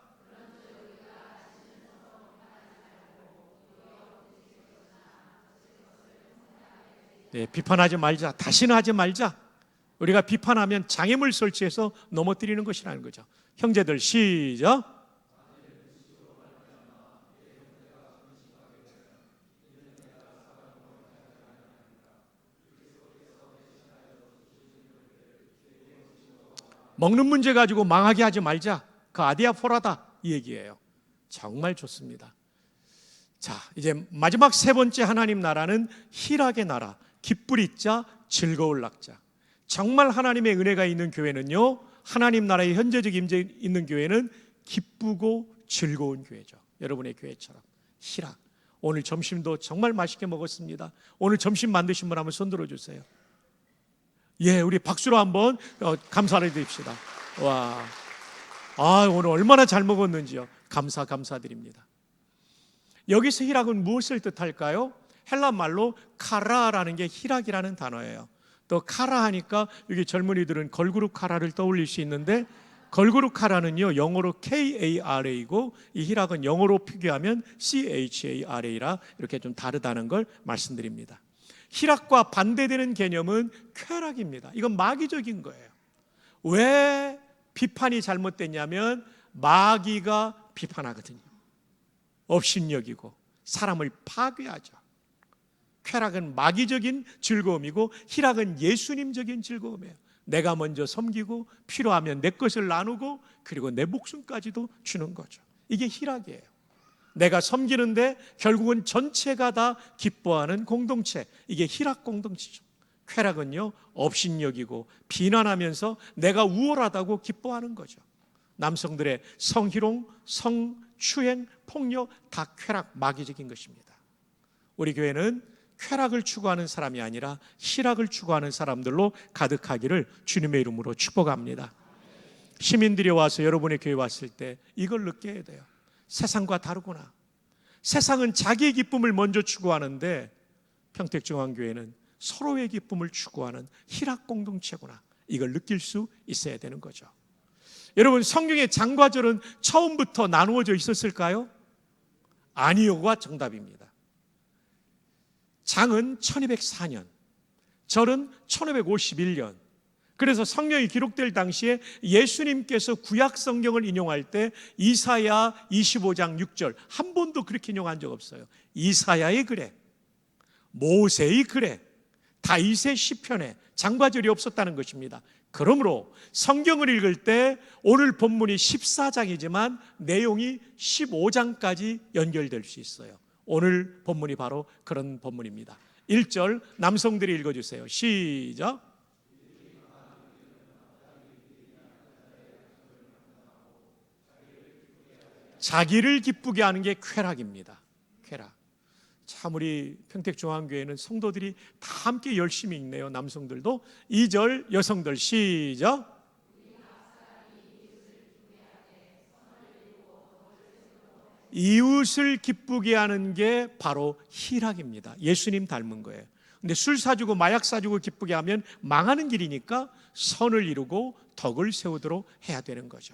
네, 비판하지 말자. 다시는 하지 말자. 우리가 비판하면 장애물 설치해서 넘어뜨리는 것이라는 거죠. 형제들 시작. 먹는 문제 가지고 망하게 하지 말자. 그 아디아포라다 이 얘기예요. 정말 좋습니다. 자, 이제 마지막 세 번째 하나님 나라는 희락의 나라, 기쁠 자, 즐거울 낙자. 정말 하나님의 은혜가 있는 교회는요, 하나님 나라의 현재적 임재 있는 교회는 기쁘고 즐거운 교회죠. 여러분의 교회처럼 희락. 오늘 점심도 정말 맛있게 먹었습니다. 오늘 점심 만드신 분 한번 손 들어주세요. 예, 우리 박수로 한번 감사를 드립시다. 와, 오늘 얼마나 잘 먹었는지요. 감사드립니다. 여기서 희락은 무엇을 뜻할까요? 헬라 말로 카라라는 게 희락이라는 단어예요. 또 카라 하니까 여기 젊은이들은 걸그룹 카라를 떠올릴 수 있는데, 걸그룹 카라는요 영어로 KARA이고 이 희락은 영어로 표기하면 CHARA라 이렇게 좀 다르다는 걸 말씀드립니다. 희락과 반대되는 개념은 쾌락입니다. 이건 마귀적인 거예요. 왜 비판이 잘못됐냐면 마귀가 비판하거든요. 업신여기고 사람을 파괴하죠. 쾌락은 마귀적인 즐거움이고 희락은 예수님적인 즐거움이에요. 내가 먼저 섬기고 필요하면 내 것을 나누고 그리고 내 목숨까지도 주는 거죠. 이게 희락이에요. 내가 섬기는데 결국은 전체가 다 기뻐하는 공동체, 이게 희락 공동체죠. 쾌락은요 업신여기고 비난하면서 내가 우월하다고 기뻐하는 거죠. 남성들의 성희롱, 성추행, 폭력 다 쾌락, 마귀적인 것입니다. 우리 교회는 쾌락을 추구하는 사람이 아니라 희락을 추구하는 사람들로 가득하기를 주님의 이름으로 축복합니다. 시민들이 와서 여러분의 교회에 왔을 때 이걸 느껴야 돼요. 세상과 다르구나. 세상은 자기의 기쁨을 먼저 추구하는데 평택중앙교회는 서로의 기쁨을 추구하는 희락 공동체구나. 이걸 느낄 수 있어야 되는 거죠. 여러분, 성경의 장과 절은 처음부터 나누어져 있었을까요? 아니요가 정답입니다. 장은 1204년, 절은 1551년. 그래서 성경이 기록될 당시에 예수님께서 구약 성경을 인용할 때 이사야 25장 6절 한 번도 그렇게 인용한 적 없어요. 이사야의 글에, 모세의 글에, 다윗의 시편에 장과절이 없었다는 것입니다. 그러므로 성경을 읽을 때 오늘 본문이 14장이지만 내용이 15장까지 연결될 수 있어요. 오늘 본문이 바로 그런 본문입니다. 1절 남성들이 읽어주세요. 시작. 자기를 기쁘게 하는 게 쾌락입니다. 쾌락. 참 우리 평택중앙교회는 성도들이 다 함께 열심히 읽네요. 남성들도. 2절 여성들 시작. 이웃을 기쁘게 하는 게 바로 희락입니다. 예수님 닮은 거예요. 근데 술 사주고 마약 사주고 기쁘게 하면 망하는 길이니까 선을 이루고 덕을 세우도록 해야 되는 거죠.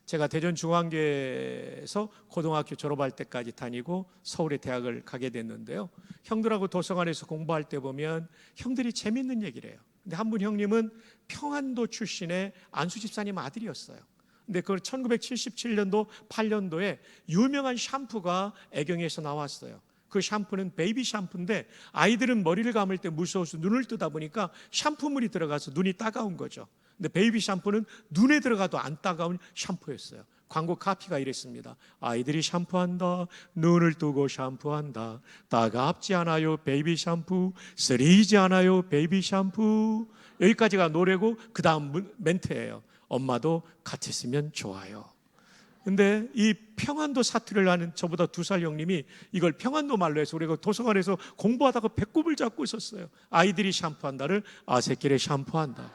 제가 대전중앙교회에서 고등학교 졸업할 때까지 다니고 서울의 대학을 가게 됐는데요. 형들하고 도서관에서 공부할 때 보면 형들이 재밌는 얘기를 해요. 근데 한 분 형님은 평안도 출신의 안수 집사님 아들이었어요. 근데 그 1977년도 8년도에 유명한 샴푸가 애경에서 나왔어요. 그 샴푸는 베이비 샴푸인데 아이들은 머리를 감을 때 무서워서 눈을 뜨다 보니까 샴푸물이 들어가서 눈이 따가운 거죠. 근데 베이비 샴푸는 눈에 들어가도 안 따가운 샴푸였어요. 광고 카피가 이랬습니다. 아이들이 샴푸한다, 눈을 뜨고 샴푸한다, 따갑지 않아요 베이비 샴푸, 쓰리지 않아요 베이비 샴푸. 여기까지가 노래고 그 다음 멘트예요. 엄마도 같았으면 좋아요. 근데 이 평안도 사투리를 하는 저보다 2살 형님이 이걸 평안도 말로 해서 우리가 도서관에서 공부하다가 배꼽을 잡고 있었어요. 아이들이 샴푸한다를 아새끼를 샴푸한다,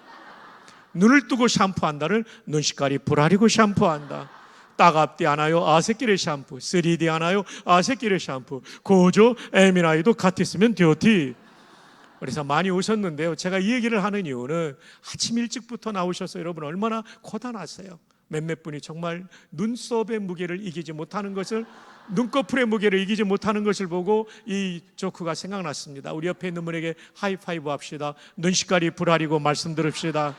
눈을 뜨고 샴푸한다를 눈시깔이 불아리고 샴푸한다, 따갑지 않아요 아새끼를 샴푸, 쓰리디 않아요 아새끼를 샴푸, 고조 에미나이도 같았으면 되었지. 그래서 많이 웃었는데요. 제가 이 얘기를 하는 이유는 아침 일찍부터 나오셔서 여러분 얼마나 고단하세요. 몇몇 분이 정말 눈썹의 무게를 이기지 못하는 것을, 눈꺼풀의 무게를 이기지 못하는 것을 보고 이 조크가 생각났습니다. 우리 옆에 있는 분에게 하이파이브 합시다. 눈시깔이 불아리고 말씀 들읍시다.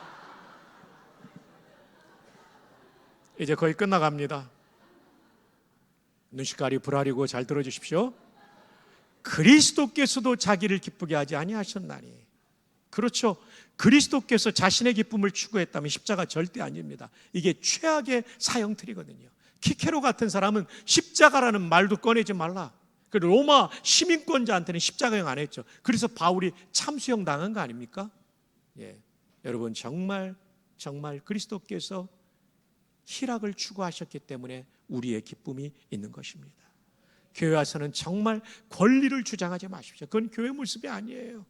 이제 거의 끝나갑니다. 눈시깔이 불아리고 잘 들어주십시오. 그리스도께서도 자기를 기쁘게 하지 아니하셨나니. 그렇죠. 그리스도께서 자신의 기쁨을 추구했다면 십자가 절대 아닙니다. 이게 최악의 사형틀이거든요. 키케로 같은 사람은 십자가라는 말도 꺼내지 말라. 그 로마 시민권자한테는 십자가형 안 했죠. 그래서 바울이 참수형 당한 거 아닙니까? 예, 여러분 정말 그리스도께서 희락을 추구하셨기 때문에 우리의 기쁨이 있는 것입니다. 교회 와서는 정말 권리를 주장하지 마십시오. 그건 교회 모습이 아니에요.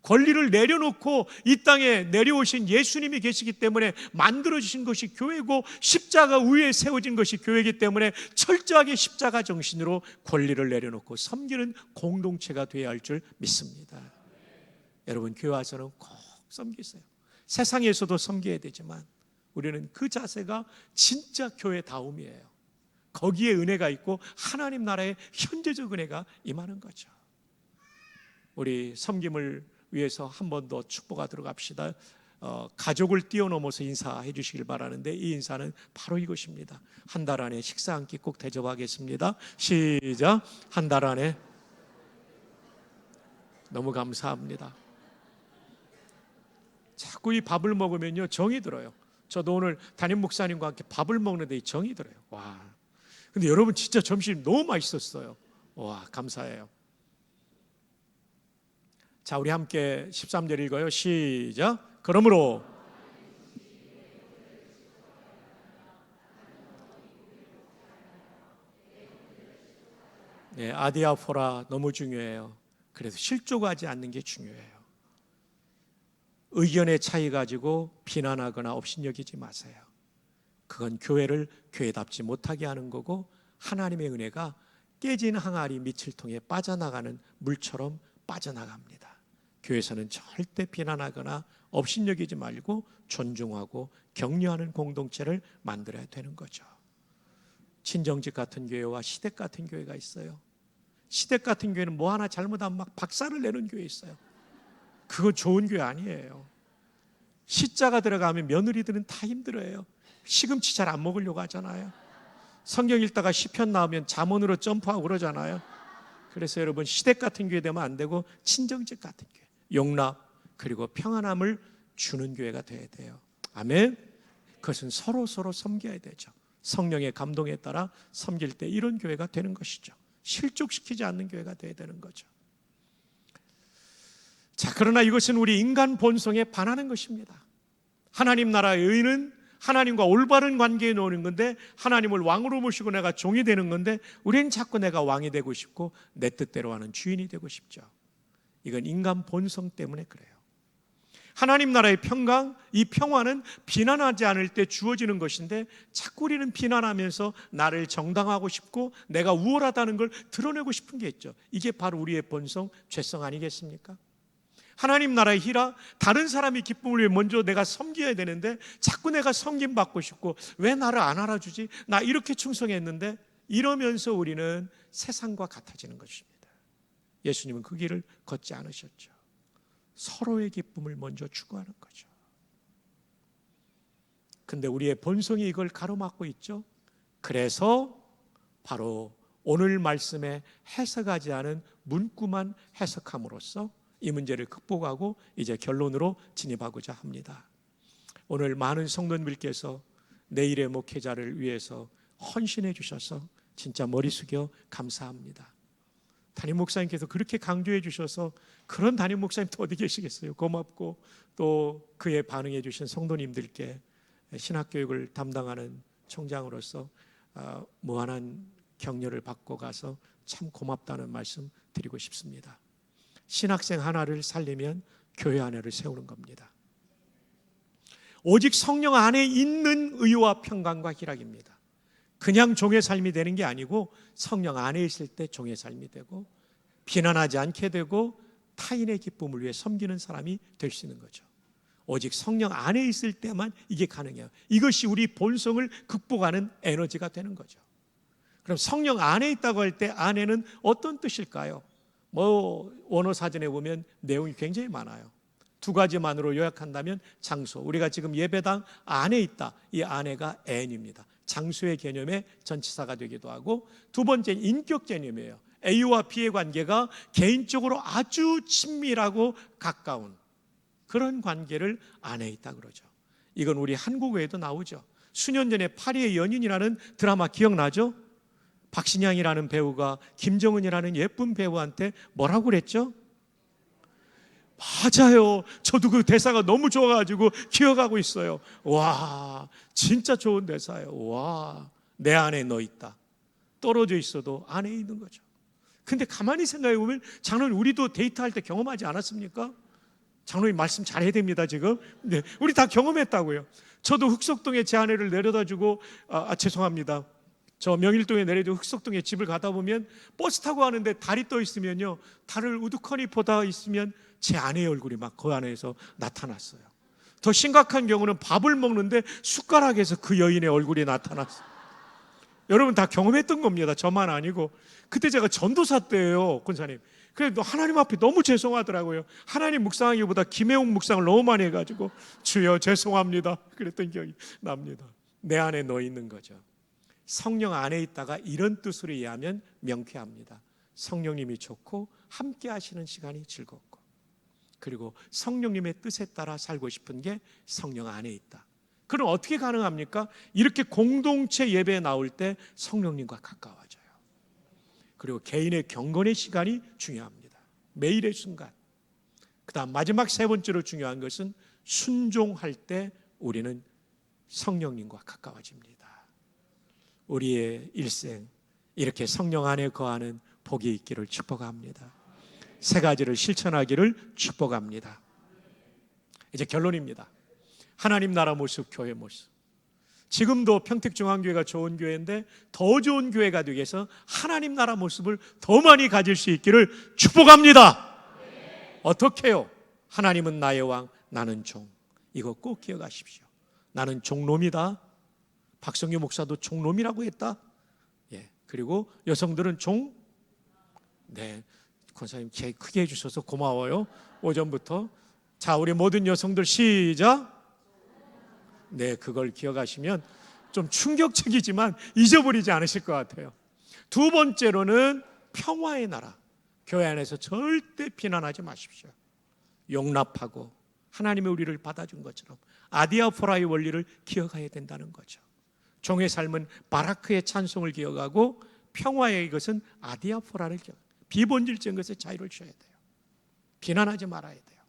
권리를 내려놓고 이 땅에 내려오신 예수님이 계시기 때문에 만들어주신 것이 교회고, 십자가 위에 세워진 것이 교회이기 때문에 철저하게 십자가 정신으로 권리를 내려놓고 섬기는 공동체가 되어야 할 줄 믿습니다. 여러분, 교회 와서는 꼭 섬기세요. 세상에서도 섬겨야 되지만 우리는 그 자세가 진짜 교회다움이에요. 거기에 은혜가 있고 하나님 나라의 현재적 은혜가 임하는 거죠. 우리 섬김을 위해서 한 번 더 축복하도록 합시다. 가족을 뛰어넘어서 인사해 주시길 바라는데, 이 인사는 바로 이것입니다. 한 달 안에 식사 한 끼 꼭 대접하겠습니다. 시작. 한 달 안에. 너무 감사합니다. 자꾸 이 밥을 먹으면요 정이 들어요. 저도 오늘 담임 목사님과 함께 밥을 먹는데 이 정이 들어요. 와. 근데 여러분 진짜 점심 너무 맛있었어요. 와, 감사해요. 자, 우리 함께 13절 읽어요. 시작. 그러므로 네, 아디아포라 너무 중요해요. 그래서 실족하지 않는 게 중요해요. 의견의 차이 가지고 비난하거나 업신여기지 마세요. 그건 교회를 교회답지 못하게 하는 거고, 하나님의 은혜가 깨진 항아리 밑을 통해 빠져나가는 물처럼 빠져나갑니다. 교회에서는 절대 비난하거나 업신여기지 말고 존중하고 격려하는 공동체를 만들어야 되는 거죠. 친정집 같은 교회와 시댁 같은 교회가 있어요. 시댁 같은 교회는 뭐 하나 잘못하면 막 박살을 내는 교회 있어요. 그거 좋은 교회 아니에요. 시자가 들어가면 며느리들은 다 힘들어요. 시금치 잘 안 먹으려고 하잖아요. 성경 읽다가 시편 나오면 잠언으로 점프하고 그러잖아요. 그래서 여러분, 시댁 같은 교회 되면 안 되고 친정집 같은 교회, 용납 그리고 평안함을 주는 교회가 돼야 돼요. 아멘. 그것은 서로 섬겨야 되죠. 성령의 감동에 따라 섬길 때 이런 교회가 되는 것이죠. 실족시키지 않는 교회가 돼야 되는 거죠. 자, 그러나 이것은 우리 인간 본성에 반하는 것입니다. 하나님 나라의 의는 하나님과 올바른 관계에 놓는 건데, 하나님을 왕으로 모시고 내가 종이 되는 건데, 우리는 자꾸 내가 왕이 되고 싶고 내 뜻대로 하는 주인이 되고 싶죠. 이건 인간 본성 때문에 그래요. 하나님 나라의 평강, 이 평화는 비난하지 않을 때 주어지는 것인데, 자꾸 우리는 비난하면서 나를 정당화하고 싶고 내가 우월하다는 걸 드러내고 싶은 게 있죠. 이게 바로 우리의 본성, 죄성 아니겠습니까? 하나님 나라의 희라, 다른 사람이 기쁨을 위해 먼저 내가 섬겨야 되는데 자꾸 내가 섬김받고 싶고 왜 나를 안 알아주지? 나 이렇게 충성했는데, 이러면서 우리는 세상과 같아지는 것입니다. 예수님은 그 길을 걷지 않으셨죠. 서로의 기쁨을 먼저 추구하는 거죠. 근데 우리의 본성이 이걸 가로막고 있죠. 그래서 바로 오늘 말씀에 해석하지 않은 문구만 해석함으로써 이 문제를 극복하고 이제 결론으로 진입하고자 합니다. 오늘 많은 성도님들께서 내일의 목회자를 위해서 헌신해 주셔서 진짜 머리 숙여 감사합니다. 담임 목사님께서 그렇게 강조해 주셔서, 그런 담임 목사님 또 어디 계시겠어요. 고맙고, 또 그에 반응해 주신 성도님들께 신학교육을 담당하는 총장으로서 무한한 격려를 받고 가서 참 고맙다는 말씀 드리고 싶습니다. 신학생 하나를 살리면 교회 하나를 세우는 겁니다. 오직 성령 안에 있는 의와 평강과 희락입니다. 그냥 종의 삶이 되는 게 아니고 성령 안에 있을 때 종의 삶이 되고, 비난하지 않게 되고 타인의 기쁨을 위해 섬기는 사람이 될 수 있는 거죠. 오직 성령 안에 있을 때만 이게 가능해요. 이것이 우리 본성을 극복하는 에너지가 되는 거죠. 그럼 성령 안에 있다고 할 때 안에는 어떤 뜻일까요? 원어 사전에 보면 내용이 굉장히 많아요. 두 가지만으로 요약한다면 장소, 우리가 지금 예배당 안에 있다, 이 안에가 N입니다. 장소의 개념의 전치사가 되기도 하고, 두 번째 인격 개념이에요. A와 B의 관계가 개인적으로 아주 친밀하고 가까운 그런 관계를 안에 있다 그러죠. 이건 우리 한국 외에도 나오죠. 수년 전에 파리의 연인이라는 드라마 기억나죠? 박신양이라는 배우가 김정은이라는 예쁜 배우한테 뭐라고 그랬죠? 맞아요. 저도 그 대사가 너무 좋아가지고 기억하고 있어요. 와, 진짜 좋은 대사예요. 와, 내 안에 너 있다. 떨어져 있어도 안에 있는 거죠. 근데 가만히 생각해 보면, 저는 우리도 데이트할 때 경험하지 않았습니까? 장로님 말씀 잘해야 됩니다 지금. 네, 우리 다 경험했다고요. 저도 흑석동에 제 아내를 내려다주고 죄송합니다. 저 명일동에 내려도 흑석동에 집을 가다 보면 버스 타고 가는데 달이 떠 있으면요, 달을 우두커니 보다 있으면 제 아내의 얼굴이 막 그 안에서 나타났어요. 더 심각한 경우는 밥을 먹는데 숟가락에서 그 여인의 얼굴이 나타났어요. 여러분 다 경험했던 겁니다. 저만 아니고. 그때 제가 전도사 때예요, 권사님. 그래도 하나님 앞에 너무 죄송하더라고요. 하나님 묵상하기보다 김혜웅 묵상을 너무 많이 해가지고 주여 죄송합니다 그랬던 기억이 납니다. 내 안에 넣어 있는 거죠. 성령 안에 있다가 이런 뜻으로 이해하면 명쾌합니다. 성령님이 좋고 함께 하시는 시간이 즐겁고, 그리고 성령님의 뜻에 따라 살고 싶은 게 성령 안에 있다. 그럼 어떻게 가능합니까? 이렇게 공동체 예배에 나올 때 성령님과 가까워져요. 그리고 개인의 경건의 시간이 중요합니다. 매일의 순간. 그 다음 마지막 세 번째로 중요한 것은 순종할 때 우리는 성령님과 가까워집니다. 우리의 일생 이렇게 성령 안에 거하는 복이 있기를 축복합니다. 세 가지를 실천하기를 축복합니다. 이제 결론입니다. 하나님 나라 모습, 교회 모습. 지금도 평택중앙교회가 좋은 교회인데 더 좋은 교회가 되기 위해서 하나님 나라 모습을 더 많이 가질 수 있기를 축복합니다. 어떻게요? 하나님은 나의 왕, 나는 종. 이거 꼭 기억하십시오. 나는 종놈이다. 박성규 목사도 종놈이라고 했다. 예. 그리고 여성들은 종. 네. 권사님 제 크게 해주셔서 고마워요. 오전부터. 자, 우리 모든 여성들 시작. 네, 그걸 기억하시면 좀 충격적이지만 잊어버리지 않으실 것 같아요. 두 번째로는 평화의 나라. 교회 안에서 절대 비난하지 마십시오. 용납하고 하나님의 우리를 받아준 것처럼 아디아포라의 원리를 기억해야 된다는 거죠. 종의 삶은 바라크의 찬송을 기억하고 평화의 이것은 아디아포라를 기억. 비본질적인 것에 자유를 줘야 돼요. 비난하지 말아야 돼요.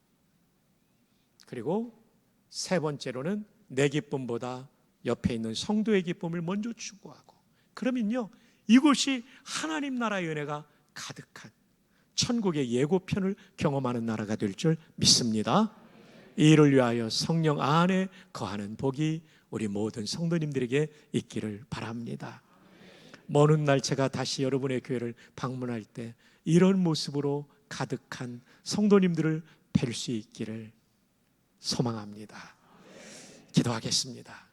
그리고 세 번째로는 내 기쁨보다 옆에 있는 성도의 기쁨을 먼저 추구하고, 그러면요 이곳이 하나님 나라의 은혜가 가득한 천국의 예고편을 경험하는 나라가 될 줄 믿습니다. 이 일을 위하여 성령 안에 거하는 복이 우리 모든 성도님들에게 있기를 바랍니다. 먼 훗날 제가 다시 여러분의 교회를 방문할 때 이런 모습으로 가득한 성도님들을 뵐 수 있기를 소망합니다. 기도하겠습니다.